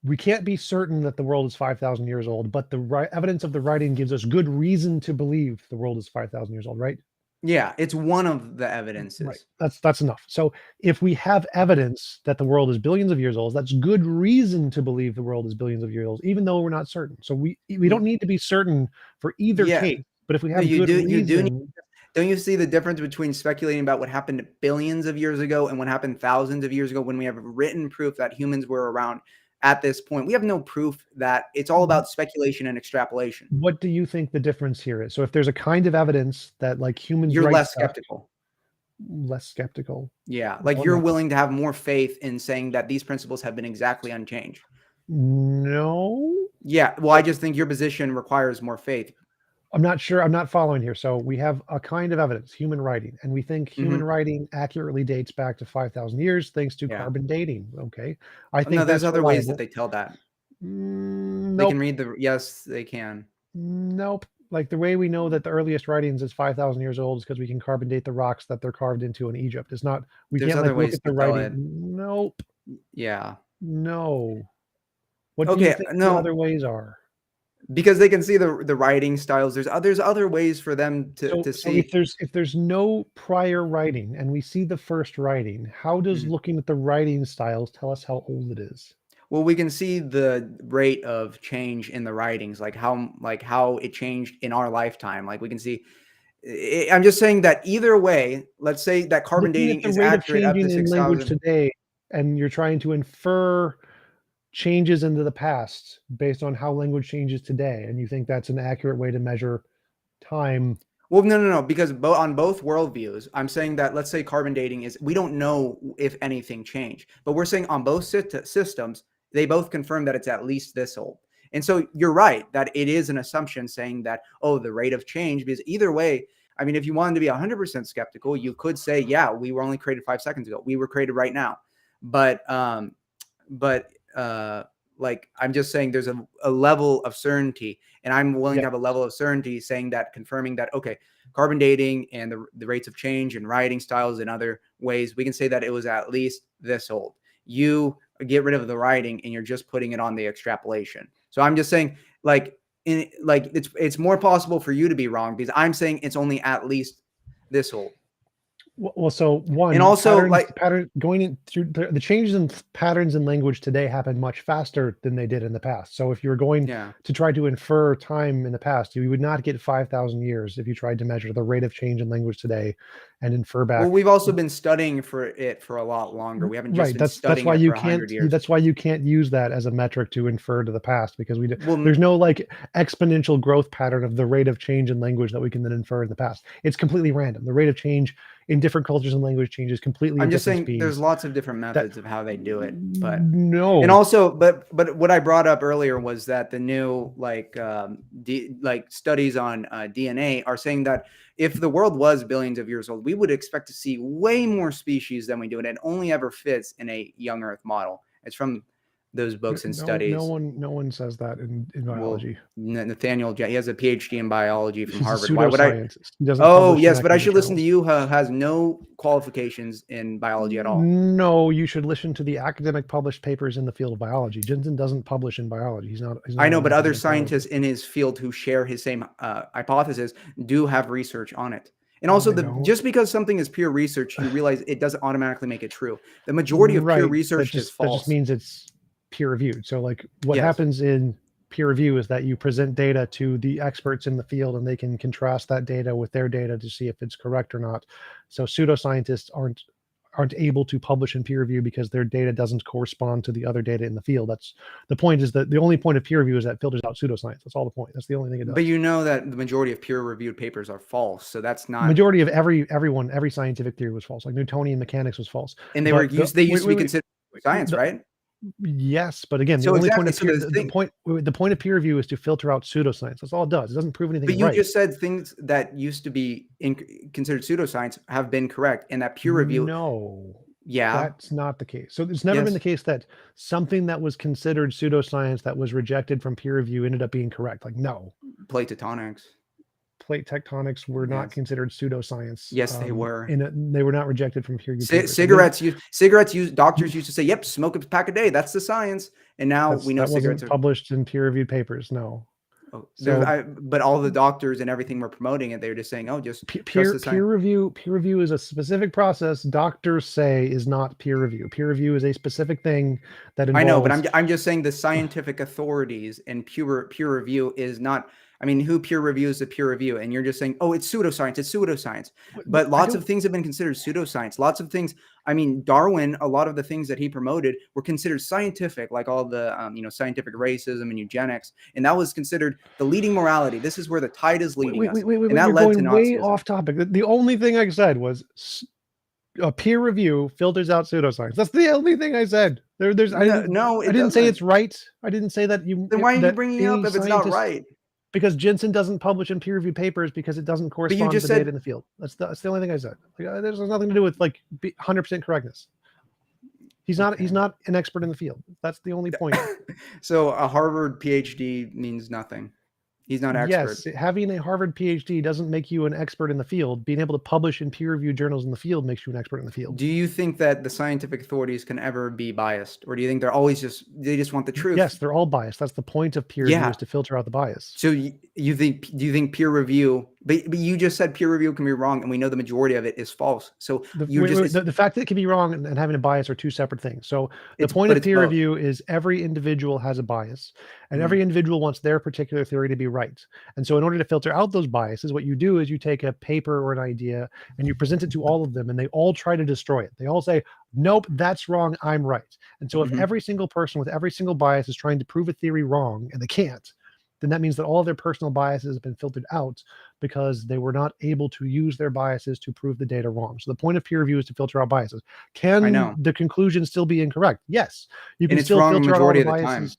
we can't be certain that the world is 5,000 years old, but the evidence of the writing gives us good reason to believe the world is 5,000 years old, right? yeah, it's one of the Right. evidences. That's enough. So if we have evidence that the world is billions of years old, that's good reason to believe the world is billions of years old, even though we're not certain. So we don't need to be certain for either Yeah. case. But if we No, have good you do need. reason, Don't you see the difference between speculating about what happened billions of years ago and what happened thousands of years ago, when we have written proof that humans were around at this point? We have no proof. That it's all about speculation and extrapolation. what do you think the difference here is? So if there's a kind of evidence that like humans You're write less stuff, skeptical. less skeptical. Yeah, No, like I'm you're not. willing to have more faith in saying that these principles have been exactly unchanged. No, Yeah, well, I just think your position requires more faith. I'm not sure. I'm not following here. So we have a kind of evidence, human writing, and we think human Hmm. writing accurately dates back to 5,000 years thanks to Yeah. carbon dating. Okay. I No, think there's that's other ways that reliable. they tell that. They can Nope. read the. Yes, they can. Nope. Like the way we know that the earliest writings is 5,000 years old is because we can carbon date the rocks that they're carved into in Egypt. It's not, we There's can't other like look ways at the to tell writing. it. Nope. Yeah. No. What do you Okay. think the No, other ways are? because they can see the writing styles. There's other ways for them So to so see. if there's no prior writing and we see the first writing, how does Mhm. looking at the writing styles tell us how old it is? Well, we can see the rate of change in the writings, like how it changed in our lifetime. Like we can see. I'm just saying that either way, let's say that carbon Looking at dating the is rate of accurate up to changing in language 6,000. today, and you're trying to infer changes into the past based on how language changes today, and you think that's an accurate way to measure time. Well, no, because on both worldviews, I'm saying that, let's say carbon dating is, we don't know if anything changed, but we're saying on both systems, they both confirm that it's at least this old. And so you're right that it is an assumption saying that, oh, the rate of change, because either way, I mean, if you wanted to be 100% skeptical, you could say, yeah, we were only created 5 seconds ago. We were created right now. But, but, like, I'm just saying there's a level of certainty, and I'm willing Yeah. to have a level of certainty saying that, confirming that, okay, carbon dating and the rates of change and writing styles and other ways, we can say that it was at least this old. You get rid of the writing and you're just putting it on the extrapolation. So I'm just saying, like, it's more possible for you to be wrong, because I'm saying it's only at least this old. Well, so one, And also, like, pattern going in through the changes in patterns in language today happen much faster than they did in the past. So if you were going yeah. to try to infer time in the past, you would not get 5,000 years if you tried to measure the rate of change in language today and infer Well, back. we've also been studying for it for a lot longer. We haven't just Right. been That's studying why it for you 100 can't. years. That's why you can't use that as a metric to infer to the past, because Well, there's no like exponential growth pattern of the rate of change in language that we can then infer in the past. It's completely random. The rate of change in different cultures and language changes completely I'm at just different saying there's speeds. lots of different That methods of how they do it, but and no, also, but what I brought up earlier was that the new like studies on DNA are saying that if the world was billions of years old, we would expect to see way more species than we do, and it only ever fits in a young Earth model. It's from those books and studies. no one says that in Well, biology. Nathaniel, he has a PhD in biology from He's a Harvard. Why would I? pseudoscientist. He doesn't Oh, publish in yes, but I academic should listen to journals. you, who has no qualifications in biology at all. No, you should listen to the academic published papers in the field of biology. Jensen doesn't publish in biology. He's I not know, an but other academic scientists biologist. in his field who share his same hypothesis do have research on it. And No, also, they don't. just because something is pure research, you realize it doesn't automatically make it true. The majority of pure Right. research is That just false. means it's peer reviewed. So like what Yes. happens in peer review is that you present data to the experts in the field and they can contrast that data with their data to see if it's correct or not. So pseudoscientists aren't able to publish in peer review because their data doesn't correspond to the other data in the field. That's the point, is that the only point of peer review is that it filters out pseudoscience. That's all the point. That's the only thing it does. But you know that the majority of peer-reviewed papers are false, so that's not. Majority of every scientific theory was false. Like Newtonian mechanics was false. And they But used to be considered science, right? yes, but again, the So only point exactly. of So the thing, the point of peer review is to filter out pseudoscience. That's all it does. It doesn't prove anything but you right. just said things that used to be considered pseudoscience have been correct, and that peer review. No, Yeah. that's not the case. So it's never been Yes. the case that something that was considered pseudoscience that was rejected from peer review ended up being correct. Like no, Plate tectonics. plate tectonics were not Yes. considered pseudoscience. Yes, they were. They were not rejected from peer review papers. Cigarettes use doctors used to say, "Yep, smoke a pack a day. That's the science." And now we know that cigarettes wasn't are. published in peer reviewed papers. No. Oh, So but all the doctors and everything were promoting it. They were just saying, "Oh, just trust the science." peer review is a specific process. Doctors say is not peer review. Peer review is a specific thing that involves. I know, but I'm just saying the scientific authorities and peer review is not. I mean, who peer reviews the peer review? And you're just saying, oh, it's pseudoscience. It's pseudoscience. But lots of things have been considered pseudoscience. Lots of things. I mean, Darwin, a lot of the things that he promoted were considered scientific, like all the, scientific racism and eugenics. And that was considered the leading morality. This is where the tide is leading us. And that You're led to going way Nazism. off topic. The only thing I said was a peer review filters out pseudoscience. That's the only thing I said. I didn't say it's right. I didn't say that you. Then why are you bringing it up if it's not right? Because Jensen doesn't publish in peer reviewed papers because it doesn't correspond to the data in the field. That's the only thing I said. Like, there's nothing to do with like 100% correctness. He's not an expert in the field. That's the only point. So a Harvard PhD means nothing. He's not an expert. Yes, having a Harvard PhD doesn't make you an expert in the field. Being able to publish in peer-reviewed journals in the field makes you an expert in the field. Do you think that the scientific authorities can ever be biased, or do you think they're always they just want the truth? Yes, they're all biased. That's the point of peer review, is to filter out the bias. So do you think peer review? But you just said peer review can be wrong, and we know the majority of it is false. So the fact that it can be wrong and having a bias are two separate things. So the point of peer review is every individual has a bias, and every individual wants their particular theory to be right. And so in order to filter out those biases, what you do is you take a paper or an idea and you present it to all of them, and they all try to destroy it. They all say, nope, that's wrong, I'm right. And so if every single person with every single bias is trying to prove a theory wrong and they can't, then that means that all of their personal biases have been filtered out because they were not able to use their biases to prove the data wrong. So the point of peer review is to filter out biases. Can the conclusion still be incorrect? Yes. You can still filter out all the biases.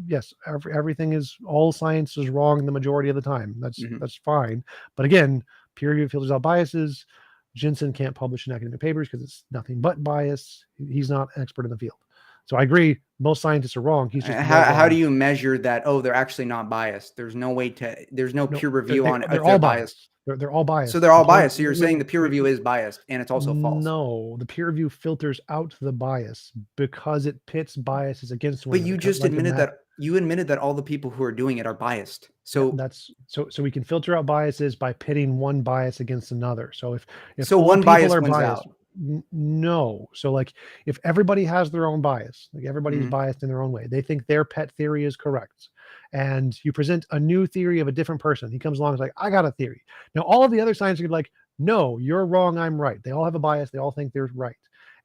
Yes, everything is, all science is wrong the majority of the time. That's fine. But again, peer review filters out biases. Jensen can't publish in academic papers because it's nothing but bias. He's not an expert in the field. So I agree, most scientists are wrong. He's just how do you measure that? Oh, they're actually not biased. There's no way to. There's no peer review on. They're all biased. They're all biased. So they're all biased. So you're saying the peer review is biased, and it's also false. No, the peer review filters out the bias because it pits biases against one another. But you just admitted that you admitted that all the people who are doing it are biased. Yeah, So that's so we can filter out biases by pitting one bias against another. So if so all one people bias are wins biased, out. no. So like if everybody has their own bias, like everybody's Mhm. biased in their own way, they think their pet theory is correct. And you present a new theory of a different person. He comes along and is like, I got a theory. Now all of the other scientists are like, no, you're wrong, I'm right. They all have a bias, they all think they're right.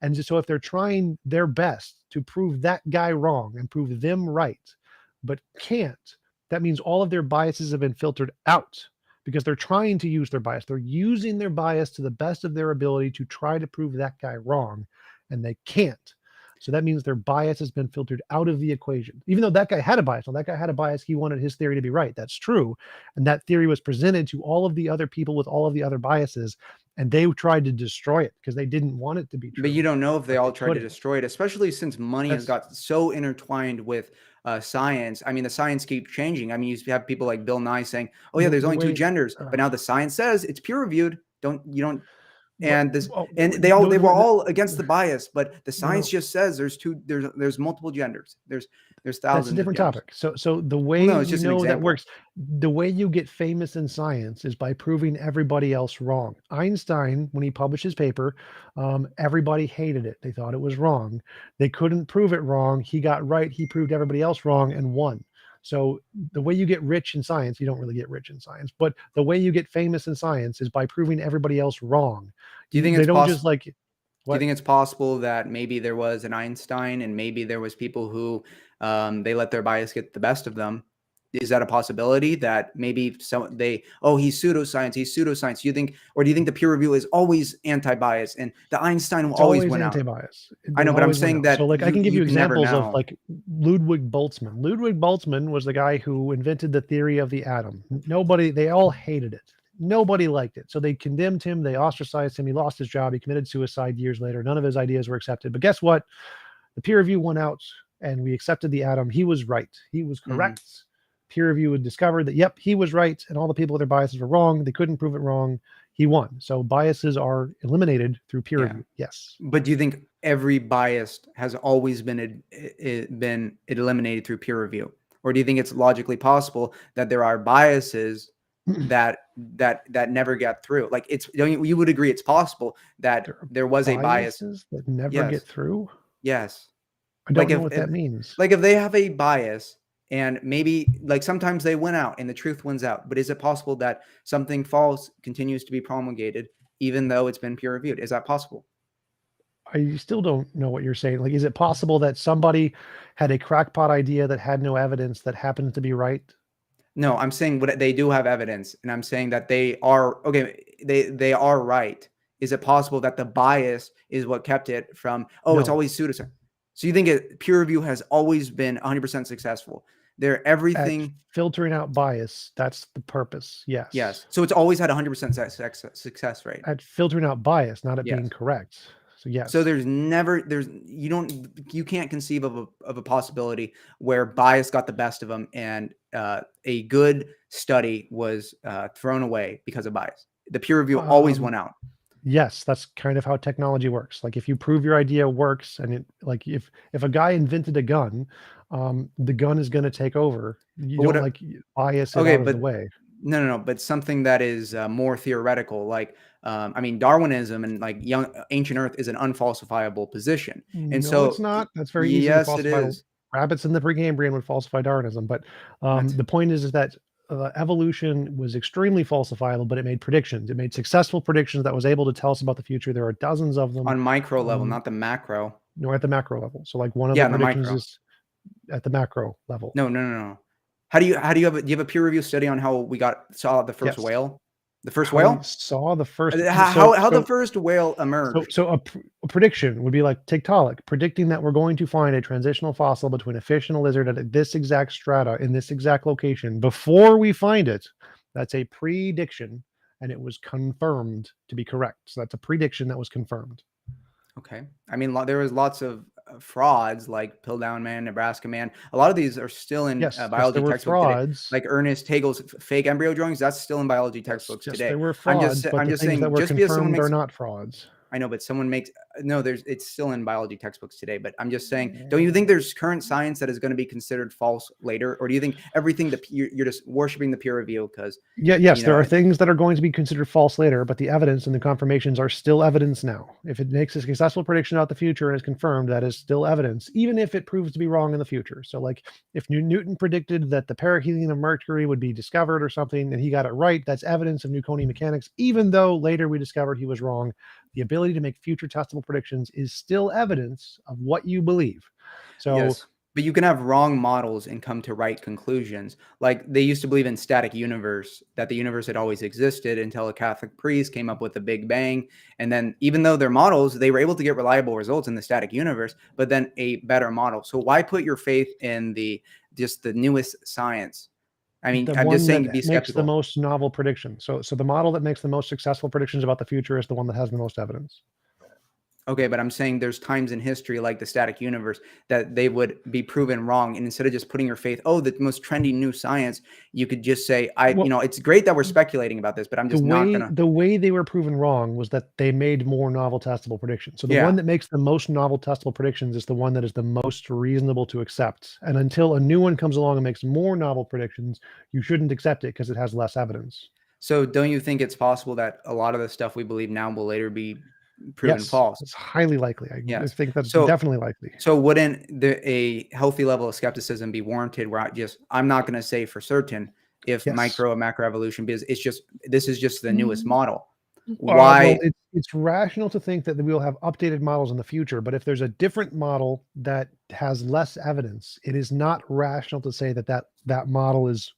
And just, so if they're trying their best to prove that guy wrong and prove them right, but can't, that means all of their biases have been filtered out because they're trying to use their bias. They're using their bias to the best of their ability to try to prove that guy wrong, and they can't. So that means their bias has been filtered out of the equation. Even though that guy had a bias, well, that guy had a bias, he wanted his theory to be right. That's true. And that theory was presented to all of the other people with all of the other biases, and they tried to destroy it because they didn't want it to be But you true, don't know if they but all they tried to couldn't. destroy it, especially since money has That's got so intertwined with science. I mean, the science keeps changing. I mean, you have people like Bill Nye saying, "Oh yeah, there's the only two way. genders," Uh, but now the science says it's peer reviewed. Don't you don't but and this oh, and they were all against the bias, but the no, science no. just says there's multiple genders. There's That's a thousands of different genders. topic. So the Well, way no, it's you just an know that example. works, the way you get famous in science is by proving everybody else wrong. Einstein, when he published his paper, everybody hated it. They thought it was wrong. They couldn't prove it wrong. He got right. He proved everybody else wrong and won. So the way you get rich in science, you don't really get rich in science, but the way you get famous in science is by proving everybody else wrong. Do you think They it's don't just possible? like Do you what. think it's possible that maybe there was an Einstein and maybe there was people who they let their bias get the best of them? Is that a possibility that maybe he's pseudoscience, he's pseudoscience? You think, or do you think the peer review is always anti-bias and the Einstein will It's always always win out? anti-bias. I They know, but I'm always win saying out. So that like I can give you you can never examples of know. like Ludwig Boltzmann. Ludwig Boltzmann was the guy who invented the theory of the atom. They all hated it. Nobody liked it. So they condemned him, they ostracized him, he lost his job, he committed suicide years later. None of his ideas were accepted. But guess what? The peer review went out and we accepted the atom. He was right. He was Mhm. correct. Peer review had discovered that, yep, he was right. And all the people with their biases were wrong. They couldn't prove it wrong. He won. So biases are eliminated through peer Yeah. review. Yes. But do you think every bias has always been eliminated through peer review, or do you think it's logically possible that there are biases that never get through? Like you would agree it's possible that There are there was a bias. biases that never get Yes, through. yes. I Like don't know what that means. if they have a bias and maybe like sometimes they win out and the truth wins out, but is it possible that something false continues to be promulgated even though it's been peer reviewed? Is that possible? I still don't know what you're saying. Like, is it possible that somebody had a crackpot idea that had no evidence that happens to be right? No, I'm saying what they do have evidence, and I'm saying that they are okay. They are right. Is it possible that the bias is what kept it from? Oh, it's No. always pseudoscience. So you think peer review has always been 100% successful? They're At everything. filtering out bias, that's the purpose. Yes. Yes. So it's always had 100% success rate. At filtering out bias, not at being Yes. correct. So So yes. you can't conceive of a possibility where bias got the best of them and a good study was thrown away because of bias. The peer review always Um, went out. yes, that's kind of how technology works. Like if you prove your idea works and it like if a guy invented a gun, the gun is going to take over. You But don't like bias it okay, out of but the way. no, but something that is more theoretical, like I mean, Darwinism and like young ancient Earth is an unfalsifiable position, and No, it's so not. That's very easy to yes, it falsify. is. Rabbits in the Precambrian would falsify Darwinism, but What? the point is that evolution was extremely falsifiable, but it made predictions. It made successful predictions that was able to tell us about the future. There are dozens of them. On micro level, Um, not the macro. no, at the macro level. So, like one of Yeah, the on the predictions micro. is at the macro level. No. Do you have a peer review study on how we saw the first Yes. whale? The first How we whale? saw the first. How the first whale emerged? A prediction would be like Tiktaalik predicting that we're going to find a transitional fossil between a fish and a lizard at this exact strata in this exact location. Before we find it, that's a prediction, and it was confirmed to be correct. So that's a prediction that was confirmed. Okay. I mean, there was lots of frauds like Piltdown Man, Nebraska Man. A lot of these are still in Yes, there biology were textbooks today. frauds. Like Ernest Hagel's fake embryo drawings, that's still in biology Yes, textbooks yes, today. there were frauds, but I'm the just things that saying, were just because someone confirmed are makes not frauds. I know, but someone makes no. It's still in biology textbooks today. But I'm just saying, don't you think there's current science that is going to be considered false later, or do you think everything that you're just worshiping the peer review because Yes, there are things that are going to be considered false later, but the evidence and the confirmations are still evidence now. If it makes a successful prediction about the future and is confirmed, that is still evidence, even if it proves to be wrong in the future. So like if Newton predicted that the perihelion of Mercury would be discovered or something, and he got it right, that's evidence of Newtonian mechanics, even though later we discovered he was wrong. The ability to make future testable predictions is still evidence of what you believe. So yes. But you can have wrong models and come to right conclusions. Like they used to believe in static universe, that the universe had always existed until a Catholic priest came up with the Big Bang. And then even though their models, they were able to get reliable results in the static universe, but then a better model. So why put your faith in just the newest science? I mean, the I'm just one saying to that be makes the skeptical. most novel prediction. So the model that makes the most successful predictions about the future is the one that has the most evidence. Okay, but I'm saying there's times in history, like the static universe, that they would be proven wrong. And instead of just putting your faith, oh, the most trendy new science, you could just say, Well, it's great that we're speculating about this, but I'm the just not way gonna. the way they were proven wrong was that they made more novel testable predictions. So the Yeah. one that makes the most novel testable predictions is the one that is the most reasonable to accept. And until a new one comes along and makes more novel predictions, you shouldn't accept it because it has less evidence. So don't you think it's possible that a lot of the stuff we believe now will later be proven Yes, false? it's highly likely. I Yes. think that's So definitely likely. so wouldn't a healthy level of skepticism be warranted where I'm not going to say for certain if Yes. micro and macro evolution, because this is just the newest model. Well, Why? it's rational to think that we will have updated models in the future, but if there's a different model that has less evidence, it is not rational to say that model is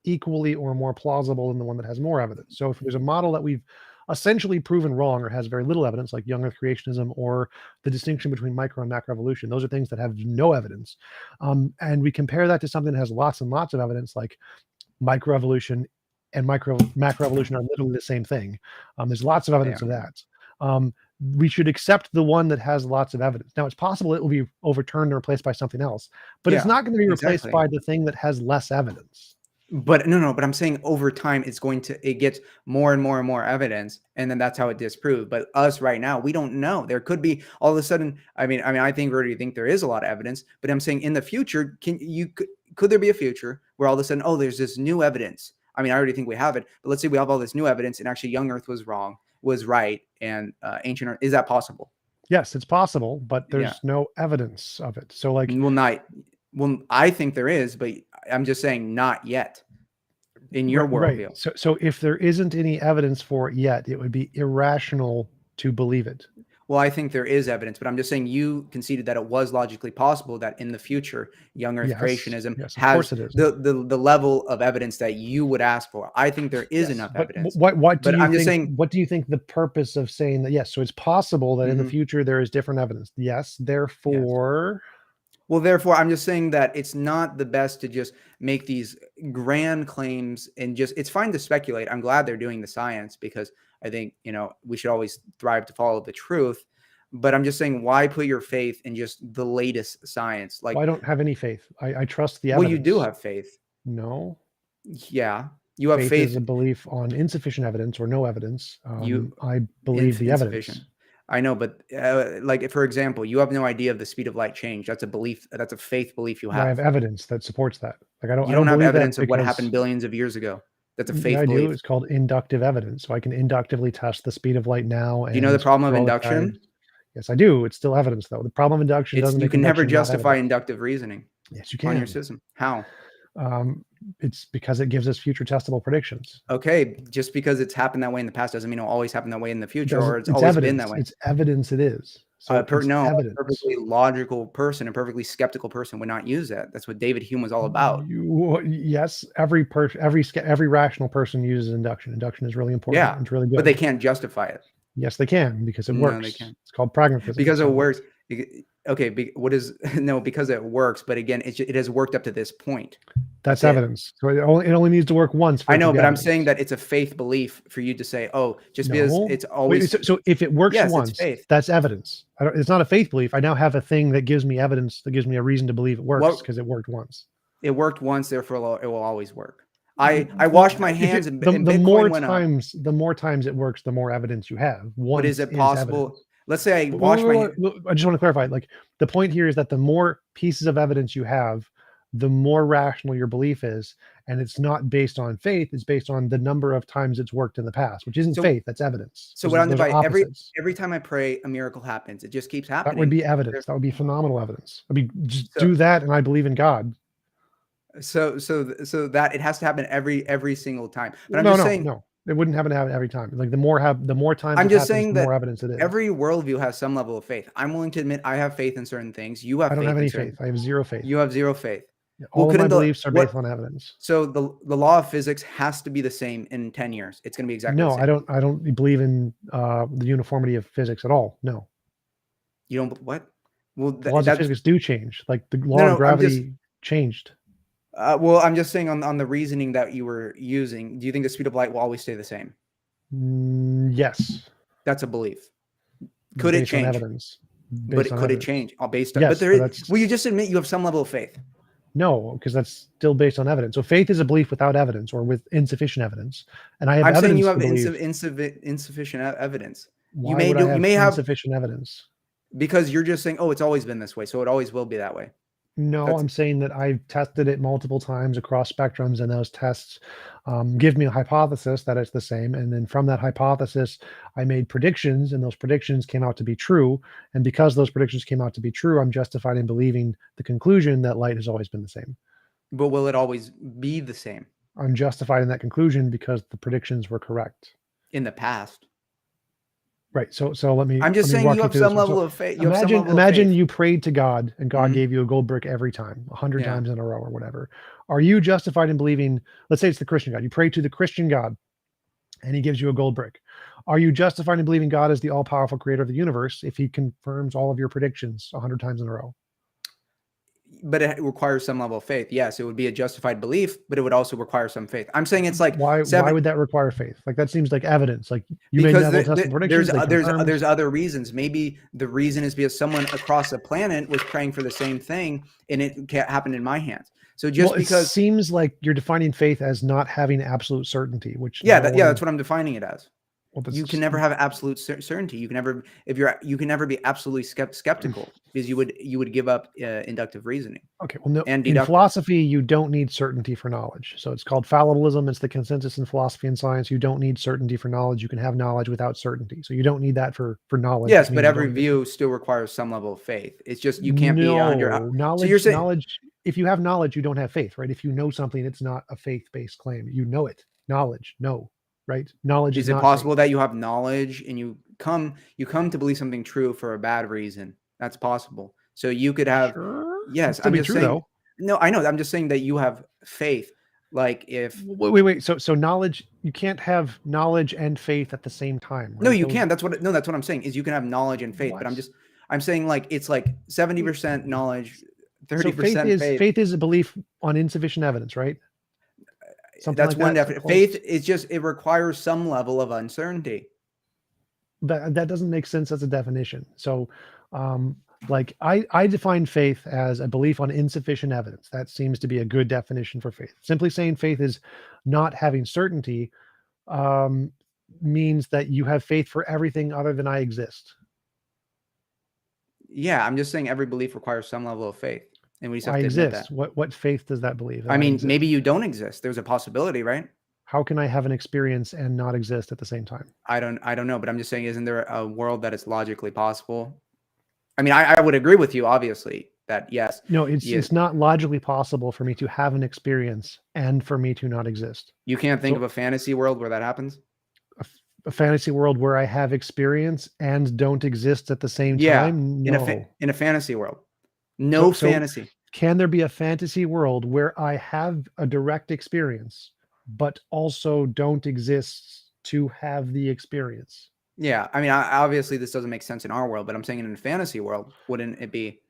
equally or more plausible than the one that has more evidence. So if there's a model that we've essentially proven wrong or has very little evidence, like young Earth creationism or the distinction between micro and macro evolution, those are things that have no evidence. And we compare that to something that has lots and lots of evidence, like microevolution and macroevolution are literally the same thing. There's lots of They evidence of are. that. We should accept the one that has lots of evidence. Now, it's possible it will be overturned or replaced by something else, but it's Yeah, not going to be replaced exactly. by the thing that has less evidence. But no, but I'm saying over time, it gets more and more and more evidence, and then that's how it disproved. But us right now, we don't know. There could be all of a sudden. I think we already think there is a lot of evidence, but I'm saying in the future, could there be a future where all of a sudden, oh, there's this new evidence? I mean, I already think we have it, but let's say we have all this new evidence, and actually, young Earth was right, and ancient Earth, is that possible? Yes, it's possible, but Yeah. there's no evidence of it. So like, Well, not. Well, I think there is, but I'm just saying not yet in your right. worldview. So if there isn't any evidence for it yet, it would be irrational to believe it. Well, I think there is evidence, but I'm just saying you conceded that it was logically possible that in the future, young Earth Yes, creationism yes, of has course it is. the level of evidence that you would ask for. I think there is Yes, enough but evidence, what do but you I'm just think? saying. What do you think the purpose of saying that? Yes, so it's possible that in the Mhm, future there is different evidence. Yes, yes. therefore, Well, therefore, I'm just saying that it's not the best to just make these grand claims and it's fine to speculate. I'm glad they're doing the science because I think, we should always thrive to follow the truth. But I'm just saying, why put your faith in just the latest science? well, Like, I don't have any faith. I trust the well, you do evidence. have faith. No, Yeah. You have faith is faith. a belief on insufficient evidence or no evidence. You I believe the insufficient. evidence. I know, but like for example, you have no idea of the speed of light change. That's a belief. That's a faith belief you But I have have. evidence that supports that. Like I You don't don't have believe that evidence of what happened because billions of years ago. That's a yeah, faith I do. belief. It's called inductive evidence. So I can inductively test the speed of light now Do you know the and problem of for all the times. induction? Yes, I do. It's still evidence though. The problem of induction It's doesn't you make can never induction not justify evidence. inductive reasoning Yes, you on your can. system. How? Um, it's because it gives us future testable predictions. Okay, just because it's happened that way in the past doesn't mean it'll always happen that way in the It future, or doesn't. it's It's always been that evidence. way. It's evidence. It is. So it's No, a evidence. perfectly logical person, a perfectly skeptical person would not use that. That's what David Hume was all about. Yes, every rational person uses induction. Induction is really important. Yeah, It's really but they good. can't justify it. Yes, they can because it No, they works. can't. It's called pragmatism. Because it So works. Okay, what is no? Because it works, but again, it has worked up to this point. that's That's it. evidence. So it only needs to work once for I it to know, be but I'm saying evidence. that it's a faith belief for you to say, oh, just because No. it's Wait, always so if it works yes, it's once, faith. that's evidence. It's not a faith belief. I now have a thing that gives me evidence, that gives me a reason to believe it works What because it worked once. it worked once, therefore it will always work. I Well, washed my if hands and the Bitcoin went up. the more times it works, the more evidence you have. But is Once it is evidence. possible? Let's say I wash my hand. I just want to clarify. Like the point here is that the more pieces of evidence you have, the more rational your belief is, and it's not based on faith. It's based on the number of times it's worked in the past, which isn't So faith. That's evidence. so what I'm Those are dividing opposites. every time I pray, a miracle happens. It just keeps That would happening. be evidence. That would be phenomenal evidence. I mean, just So do that, and I believe in God. so that it has to happen every single time. But Well, I'm no, just no, saying no. It wouldn't happen every time. Like the more times I'm it just happens, saying the more that evidence it is. every worldview has some level of faith. I'm willing to admit I have faith in certain things. You I have don't have faith in any certain. faith. I have zero faith. You have zero faith. Well, All of my couldn't the beliefs are based what? on evidence. So the law of physics has to be the same in 10 years. It's going to be exactly the No, same. I don't believe in the uniformity of physics at all. No. You don't what? Well, The laws of that's physics do change. Like the no, law of no. I'm just gravity changed. well, I'm just saying on the reasoning that you were using. Do you think the speed of light will always stay the same? Yes, That's a belief. Could it based on change? evidence. But Based on could it evidence. change? All based on. But Yes, there but is. that's Well, you just admit you have some level of faith. no, because that's still based on evidence. So faith is a belief without evidence or with insufficient evidence. And I have I'm saying you evidence have to believe. insufficient evidence. You Why may would I do. You have may have insufficient evidence? because you're just saying, oh, it's always been this way, so it always will be that way. No, That's I'm saying that I've tested it multiple times across spectrums, and those tests give me a hypothesis that it's the same. And then from that hypothesis, I made predictions, and those predictions came out to be true. And because those predictions came out to be true, I'm justified in believing the conclusion that light has always been the same. but will it always be the same I'm justified in that conclusion because the predictions were correct. in the past? Right. So let me I'm just saying walk you you have through this some one. level So of faith. You have some level of imagine faith. you prayed to God and God Mhm. gave you a gold brick every time, 100 Yeah. times in a row or whatever. Are you justified in believing, let's say it's the Christian God. You pray to the Christian God and he gives you a gold brick. Are you justified in believing God is the all-powerful creator of the universe if he confirms all of your predictions 100 times in a row? But it requires some level of faith. Yes, it would be a justified belief, but it would also require some faith. I'm saying it's like Why would that require faith? Like that seems like evidence. Like you made because multiple testable predictions, they confirmed. there's other reasons. Maybe the reason is because someone across the planet was praying for the same thing, and it happened in my hands. So Well, just it because, seems like you're defining faith as not having absolute certainty, which yeah, no that's one. what I'm defining it as. Well, that's You can just, never have absolute certainty. You can never, you can never be absolutely skeptical because you would give up inductive reasoning okay. Well, no, and in deductive. philosophy, you don't need certainty for knowledge. So it's called fallibilism. It's the consensus in philosophy and science. You don't need certainty for knowledge. You can have knowledge without certainty. So you don't need that for knowledge, Yes, which but means you every don't need. view still requires some level of faith. It's just you can't be 100. No, So you're saying, knowledge. If you have knowledge, you don't have faith, right? If you know something, it's not a faith-based claim. You know it. Knowledge, no, right? Knowledge is is it not faith. possible that you have knowledge and you come to believe something true for a bad reason? That's possible. So you could have, Sure, can yes, still I'm be just true saying, though. no, I know. I'm just saying that you have faith. Like if Wait. So knowledge, you can't have knowledge and faith at the same time, no, right? you Those can. That's what I'm saying is you can have knowledge and faith. But what? I'm saying like it's like 70% knowledge, So 30% faith. faith is a belief on insufficient evidence, right? Something That's like one that. So definite. Faith close. is just it requires some level of uncertainty. That doesn't make sense as a definition. So, like I define faith as a belief on insufficient evidence. That seems to be a good definition for faith. Simply saying faith is not having certainty um, means that you have faith for everything other than I exist. Yeah, I'm just saying every belief requires some level of faith, and we just have I to admit exist. that. What faith does that believe that I I mean, exist? maybe you don't exist. There's a possibility, right? How can I have an experience and not exist at the same time? I don't know, but I'm just saying, isn't there a world that is logically possible? I mean, I would agree with you, obviously, that yes, No, you it's not logically possible for me to have an experience and for me to not exist. you can't think of So a fantasy world where that happens. a fantasy world where I have experience and don't exist at the same Yeah, time? No. in a fantasy world, So no fantasy. can there be a fantasy world where I have a direct experience, but also don't exist to have the experience? Yeah, I mean, obviously this doesn't make sense in our world, but I'm saying in a fantasy world, wouldn't it be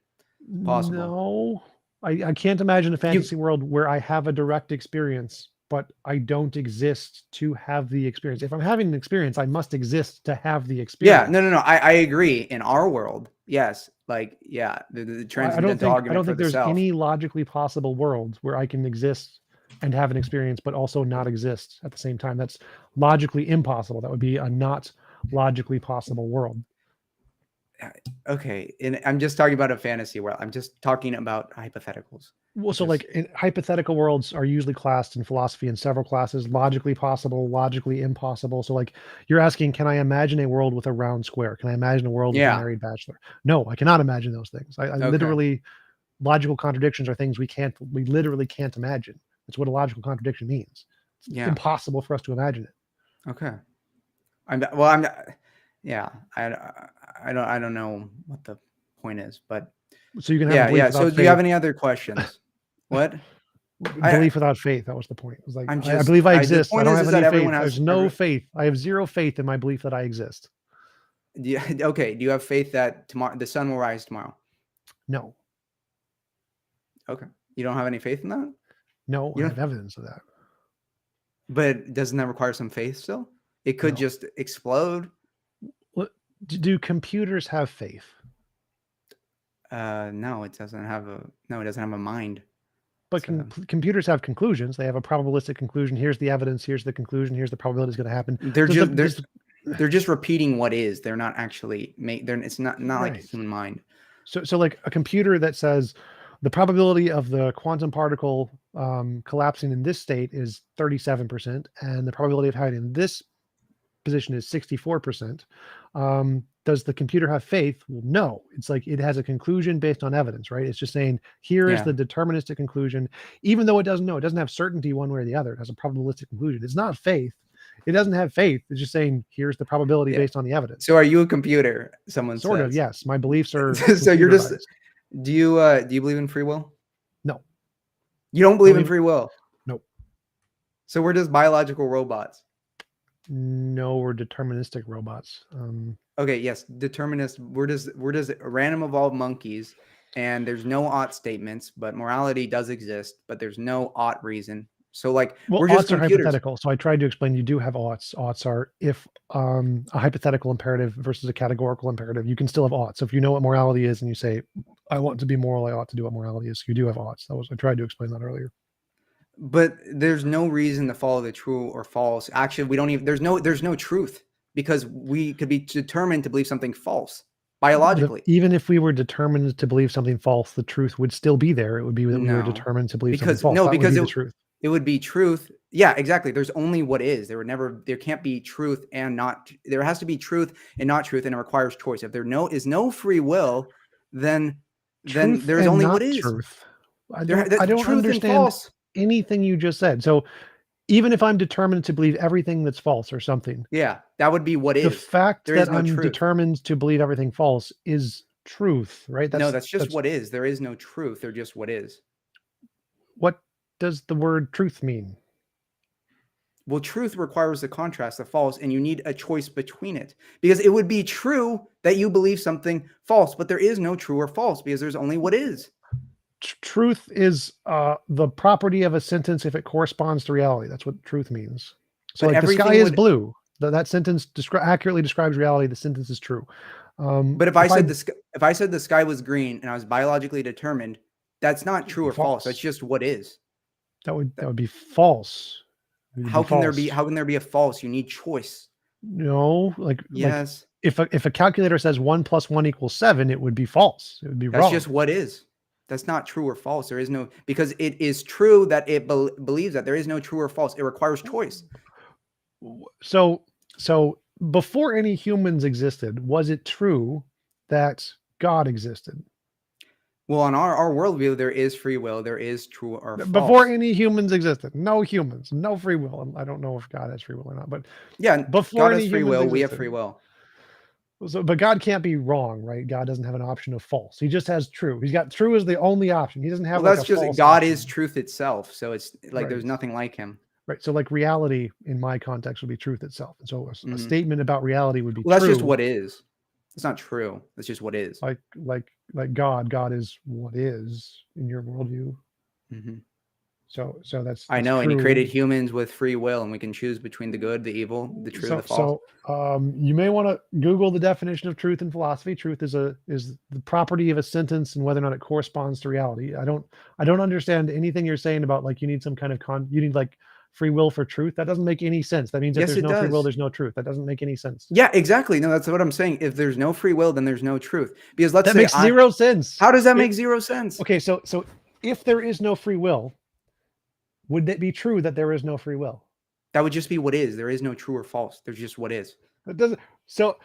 possible? No. I can't imagine a You fantasy world where I have a direct experience, but I don't exist to have the experience. If I'm having an experience, I must exist to have the Yeah, experience. no. I agree. In our world, yes, like yeah, the I don't transcendental think argument for the there's self. any logically possible world where I can exist and have an experience, but also not exist at the same time. That's logically impossible. That would be a not logically possible world. Okay, and I'm just talking about a fantasy world. I'm just talking about hypotheticals. Well, so like hypothetical worlds are usually classed in philosophy in several classes: logically possible, logically impossible. So like you're asking, can I imagine a world with a round square? Can I imagine a world with a married bachelor? No, I cannot imagine those things. I literally, logical contradictions are things we literally can't imagine. That's what a logical contradiction means. It's impossible for us to imagine it. Okay. I don't know what the point is, but so you can have a belief without So faith. do you have any other questions? What? Belief without faith. That was the point. It was like, I just, believe I exist. the point I don't is have that any faith. everyone has There's no faith. I have zero faith in my belief that I exist. Okay. Do you have faith that tomorrow the sun will rise tomorrow? No. Okay. You don't have any faith in that? No, I have evidence of that. But doesn't that require some faith still? It could just explode. Do computers have faith? No, it doesn't have a mind. But computers have conclusions. They have a probabilistic conclusion. Here's the evidence. Here's the conclusion. Here's the probability is going to happen. They're just repeating what is. They're not actually it's not like a human mind. So like a computer that says the probability of the quantum particle collapsing in this state is 37%, and the probability of having in this position is 64%. Does the computer have faith? Well, no. It's like it has a conclusion based on evidence, right? It's just saying, here is the deterministic conclusion, even though it doesn't know. It doesn't have certainty one way or the other. It has a probabilistic conclusion. It's not faith. It doesn't have faith. It's just saying, here's the probability based on the evidence. So are you a computer? Someone sort says. of, yes. My beliefs are so you're just do you believe in free will? No. You don't believe in free will? Nope. So we're just biological robots. No, we're deterministic robots. Okay, yes, determinist. We're just random evolved monkeys, and there's no ought statements, but morality does exist, but there's no ought reason. So like, we're just oughts are hypothetical. So I tried to explain you do have oughts. Oughts are if a hypothetical imperative versus a categorical imperative, you can still have oughts. So if you know what morality is and you say, I want to be moral, I ought to do what morality is. You do have oughts. I tried to explain that earlier. But there's no reason to follow the true or false. Actually, we don't even. There's no truth, because we could be determined to believe something false biologically. Even if we were determined to believe something false, the truth would still be there. It would be that we were determined to believe something false. Because the truth. It would be truth. Yeah, exactly. There's only what is. There can't be truth and not. There has to be truth and not truth, and it requires choice. If there is no free will, then there is only what is. Truth. I don't understand anything you just said. So even if I'm determined to believe everything that's false or something, that would be what is. The fact that I'm determined to believe everything false is truth, right? That's just what is. There is no truth. They're just what is. What does the word truth mean? Well, truth requires the contrast of false, and you need a choice between it, because it would be true that you believe something false, but there is no true or false, because there's only what is. Truth is the property of a sentence if it corresponds to reality. That's what truth means. So like the sky is blue. That sentence accurately describes reality. The sentence is true. But if I said the sky was green and I was biologically determined, that's not true or false. That's just what is. That would be false. How can there be a false? You need choice. No, yes. Like if a calculator says 1 + 1 = 7, it would be false. It would be wrong. That's just what is. That's not true or false. There is no, because it is true that it believes that there is no true or false. It requires choice. So before any humans existed, was it true that God existed? Well, on our worldview, there is free will. There is true or false. Before any humans existed, no humans, no free will. I don't know if God has free will or not, but before God has free will, we have free will. So, but God can't be wrong, right? God doesn't have an option of false. He just has true. He's got true as the only option. He doesn't have. Well, that's just God is truth itself. So it's like there's nothing like him. Right. So like reality in my context would be truth itself. And so a statement about reality would be true. That's just what is. It's not true. It's just what is. Like God is what is in your worldview. Mm-hmm. So I that's know, and he created true. humans with free will, and we can choose between the good, the evil, the true, the false. You may want to Google the definition of truth in philosophy. Truth is the property of a sentence and whether or not it corresponds to reality. I don't understand anything you're saying about like you need some kind of you need like free will for truth. That doesn't make any sense. That means if Yes, there's it no free will, does. there's no truth. That doesn't make any sense. Yeah, exactly. No, that's what I'm saying. If there's no free will, then there's no truth. Because let's That say makes zero sense. how does that It, make zero sense? okay, so if there is no free will, would it be true that there is no free will? That would just be what is. There is no true or false. There's just what is. It doesn't. So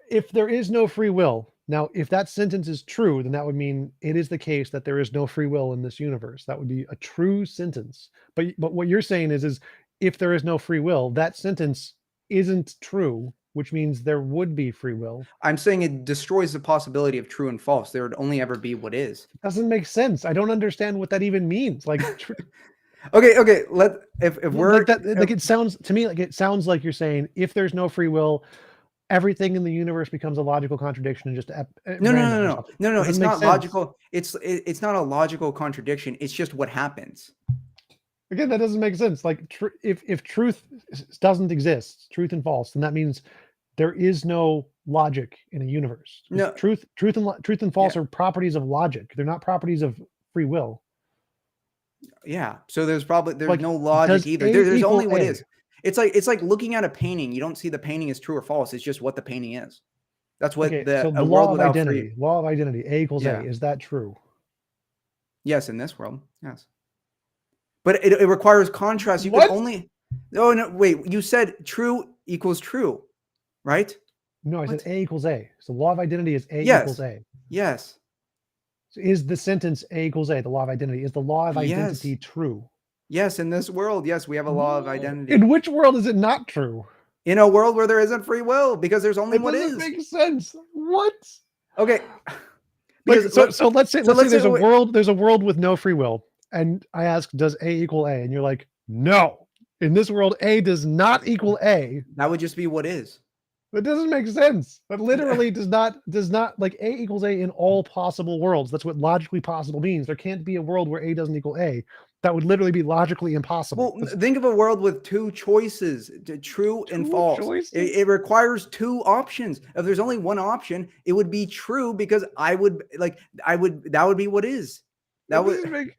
if there is no free will, now if that sentence is true, then that would mean it is the case that there is no free will in this universe. That would be a true sentence. But what you're saying is if there is no free will, that sentence isn't true, which means there would be free will. I'm saying it destroys the possibility of true and false. There would only ever be what is. It doesn't make sense. I don't understand what that even means. Like Okay. If we're like that like it sounds to me like it sounds like you're saying if there's no free will, everything in the universe becomes a logical contradiction and just random or something. No. It doesn't It's make not sense. logical. It's not a logical contradiction. It's just what happens. Again, that doesn't make sense. Like if truth doesn't exist, truth and false, then that means there is no logic in a universe. No. Truth and false are properties of logic. They're not properties of free will. Yeah. So there's Like, no logic either. A There's equal only what A? is. It's like looking at a painting. You don't see the painting as true or false. It's just what the painting is. That's what Okay, so a the world without free. law of identity, A equals A, Yeah. is that true? Yes, in this world. Yes. But it requires contrast. You What? can only. Oh no! Wait. You said true equals true, right? No, I What? said A equals A. So law of identity is A Yes. equals A. Yes. So is the sentence A equals A, the law of identity, is the law of identity Yes. true? Yes. In this world, yes, we have a law of identity. In which world is it not true? In a world where there isn't free will, because there's only It what doesn't is. make sense. What? Okay. Like, Because so let's say let's there's say- a world with no free will, and I ask, does A equal A? And you're like, no. In this world, A does not equal A. that would just be what is. That doesn't make sense. That literally does not like A equals A in all possible worlds. That's what logically possible means. There can't be a world where A doesn't equal A. That would literally be logically impossible. Well, think of a world with two choices, true and Two false. choices? It requires two options. If there's only one option, it would be true because that would be what is. That would doesn't make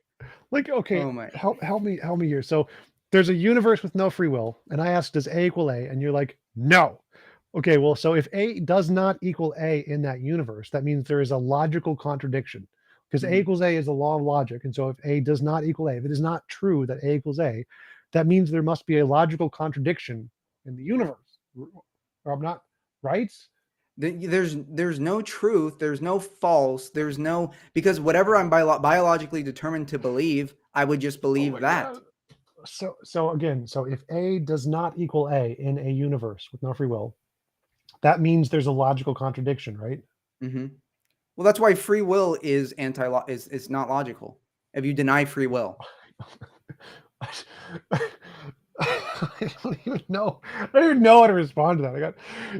like okay. Oh my. Help me here. So there's a universe with no free will, and I ask, does A equal A? And you're like, no. Okay, well, so if A does not equal A in that universe, that means there is a logical contradiction. Because A equals A is the law of logic. And so if A does not equal A, if it is not true that A equals A, that means there must be a logical contradiction in the universe. Or I'm not right? There's no truth, there's no false, there's no because whatever I'm biologically determined to believe, I would just believe that. God. So again, so if A does not equal A in a universe with no free will, that means there's a logical contradiction, right? Mm-hmm. Well, that's why free will is is not logical. If you deny free will, I don't even know. I don't even know how to respond to that.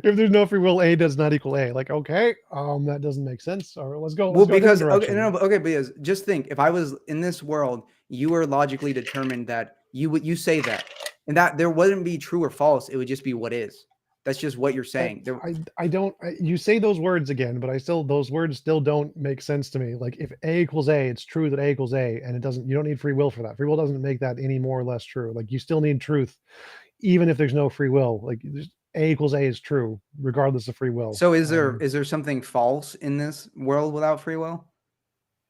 If there's no free will, A does not equal A. Like, okay, that doesn't make sense. All right, let's go. well, Let's go a because different okay, direction. no, because just think, if I was in this world, you were logically determined that you say that, and that there wouldn't be true or false. It would just be what is. That's just what you're saying. You say those words again, but those words still don't make sense to me. Like if A equals A, it's true that A equals A, and you don't need free will for that. Free will doesn't make that any more or less true. Like you still need truth, even if there's no free will. Like A equals A is true, regardless of free will. So is there something false in this world without free will?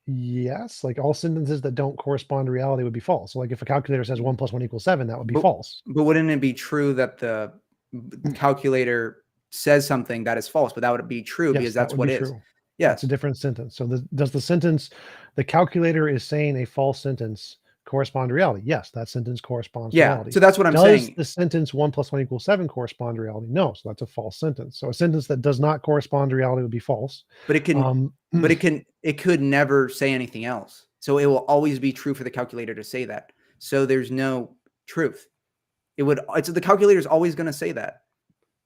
Yes, like all sentences that don't correspond to reality would be false. So like if a calculator says 1 + 1 = 7, that would be false. But wouldn't it be true that the calculator says something that is false, but that would be true because that's what is. Yes, it's a different sentence. So does the sentence, the calculator is saying a false sentence, correspond to reality? Yes, that sentence corresponds to reality. So that's what I'm saying. Does the sentence 1 + 1 = 7 correspond to reality? No, so that's a false sentence. So a sentence that does not correspond to reality would be false. But it can, it could never say anything else. So it will always be true for the calculator to say that. So there's no truth. The calculator is always going to say that.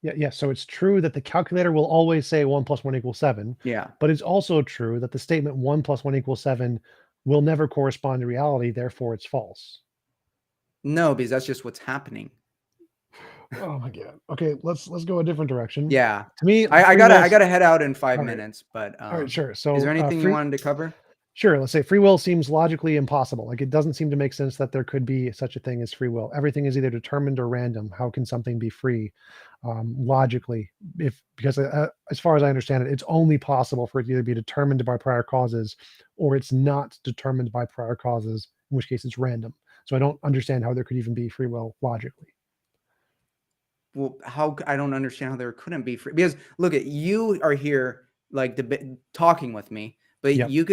Yeah. So it's true that the calculator will always say 1 + 1 = 7. Yeah. But it's also true that the statement 1 + 1 = 7 will never correspond to reality, therefore it's false. No, because that's just what's happening. Oh my God. Okay, let's go a different direction. Yeah. To me, I free gotta will. I gotta head out in 5 All right, minutes, but all right, sure. is there So anything you wanted to cover? sure. Let's say free will seems logically impossible. Like it doesn't seem to make sense that there could be such a thing as free will. Everything is either determined or random. How can something be free logically? If because as far as I understand it, it's only possible for it to either be determined by prior causes, or it's not determined by prior causes, in which case it's random. So I don't understand how there could even be free will logically. Well, I don't understand how there couldn't be free, because look at you are here like talking with me, but Yep. you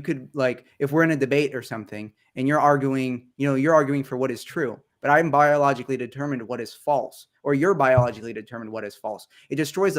could like if we're in a debate or something and you're arguing, you're arguing for what is true, but I'm biologically determined what is false, or you're biologically determined what is false. It destroys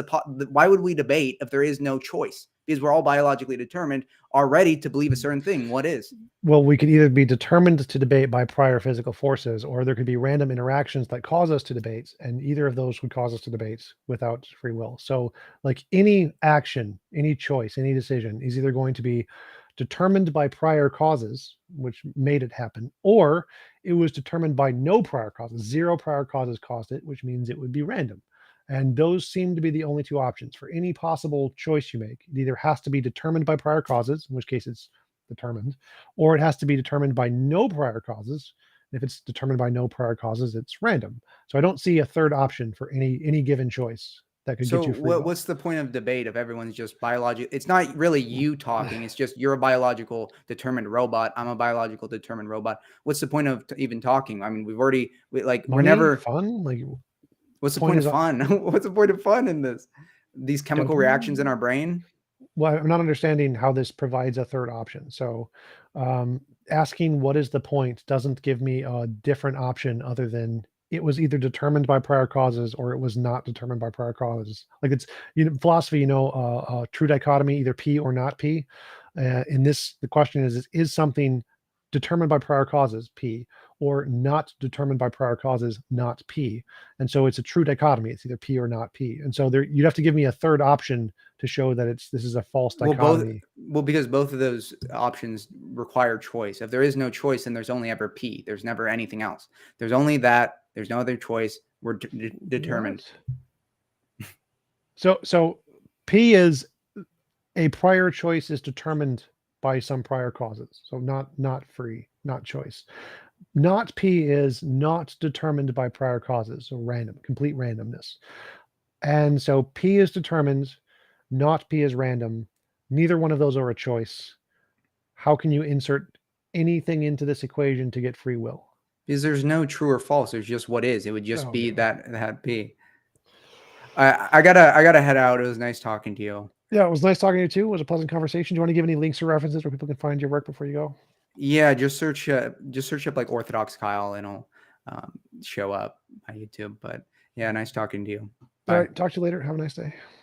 why would we debate if there is no choice? Because we're all biologically determined already to believe a certain thing. What is? Well, we could either be determined to debate by prior physical forces, or there could be random interactions that cause us to debate, and either of those would cause us to debate without free will. So, like any action, any choice, any decision is either going to be determined by prior causes, which made it happen, or it was determined by no prior causes. Zero prior causes caused it, which means it would be random. And those seem to be the only two options for any possible choice you make. It either has to be determined by prior causes, in which case it's determined, or it has to be determined by no prior causes. If it's determined by no prior causes, it's random. So I don't see a third option for any given choice that could So get you free will. what's the point of debate if everyone's just biological? It's not really you talking. It's just you're a biological determined robot. I'm a biological determined robot. What's the point of even talking? I mean, we're Money, never. fun, like What's the point point of is fun? What's the point of fun in this? These chemical reactions in dopamine. our brain. Well, I'm not understanding how this provides a third option. So, asking what is the point doesn't give me a different option other than it was either determined by prior causes or it was not determined by prior causes. Like it's philosophy, true dichotomy, either P or not P. In this, the question is something determined by prior causes P or not determined by prior causes not P? And so it's a true dichotomy. It's either P or not P. And so there, you'd have to give me a third option to show that this is a false Well, both. dichotomy. Well, because both of those options require choice. If there is no choice, then there's only ever P. There's never anything else. There's only that. There's no other choice. We're determined. What? So P is a prior choice is determined by some prior causes. So not free, not choice. Not P is not determined by prior causes. So random, complete randomness. And so P is determined, not P is random. Neither one of those are a choice. How can you insert anything into this equation to get free will? Because there's no true or false. There's just what is. It would just Oh, be God. that P. I gotta head out. It was nice talking to you. Yeah, it was nice talking to you too. It was a pleasant conversation. Do you want to give any links or references where people can find your work before you go? Yeah, just search up like Orthodox Kyle, and it'll show up on YouTube. But yeah, nice talking to you. All Bye. right, talk to you later. Have a nice day.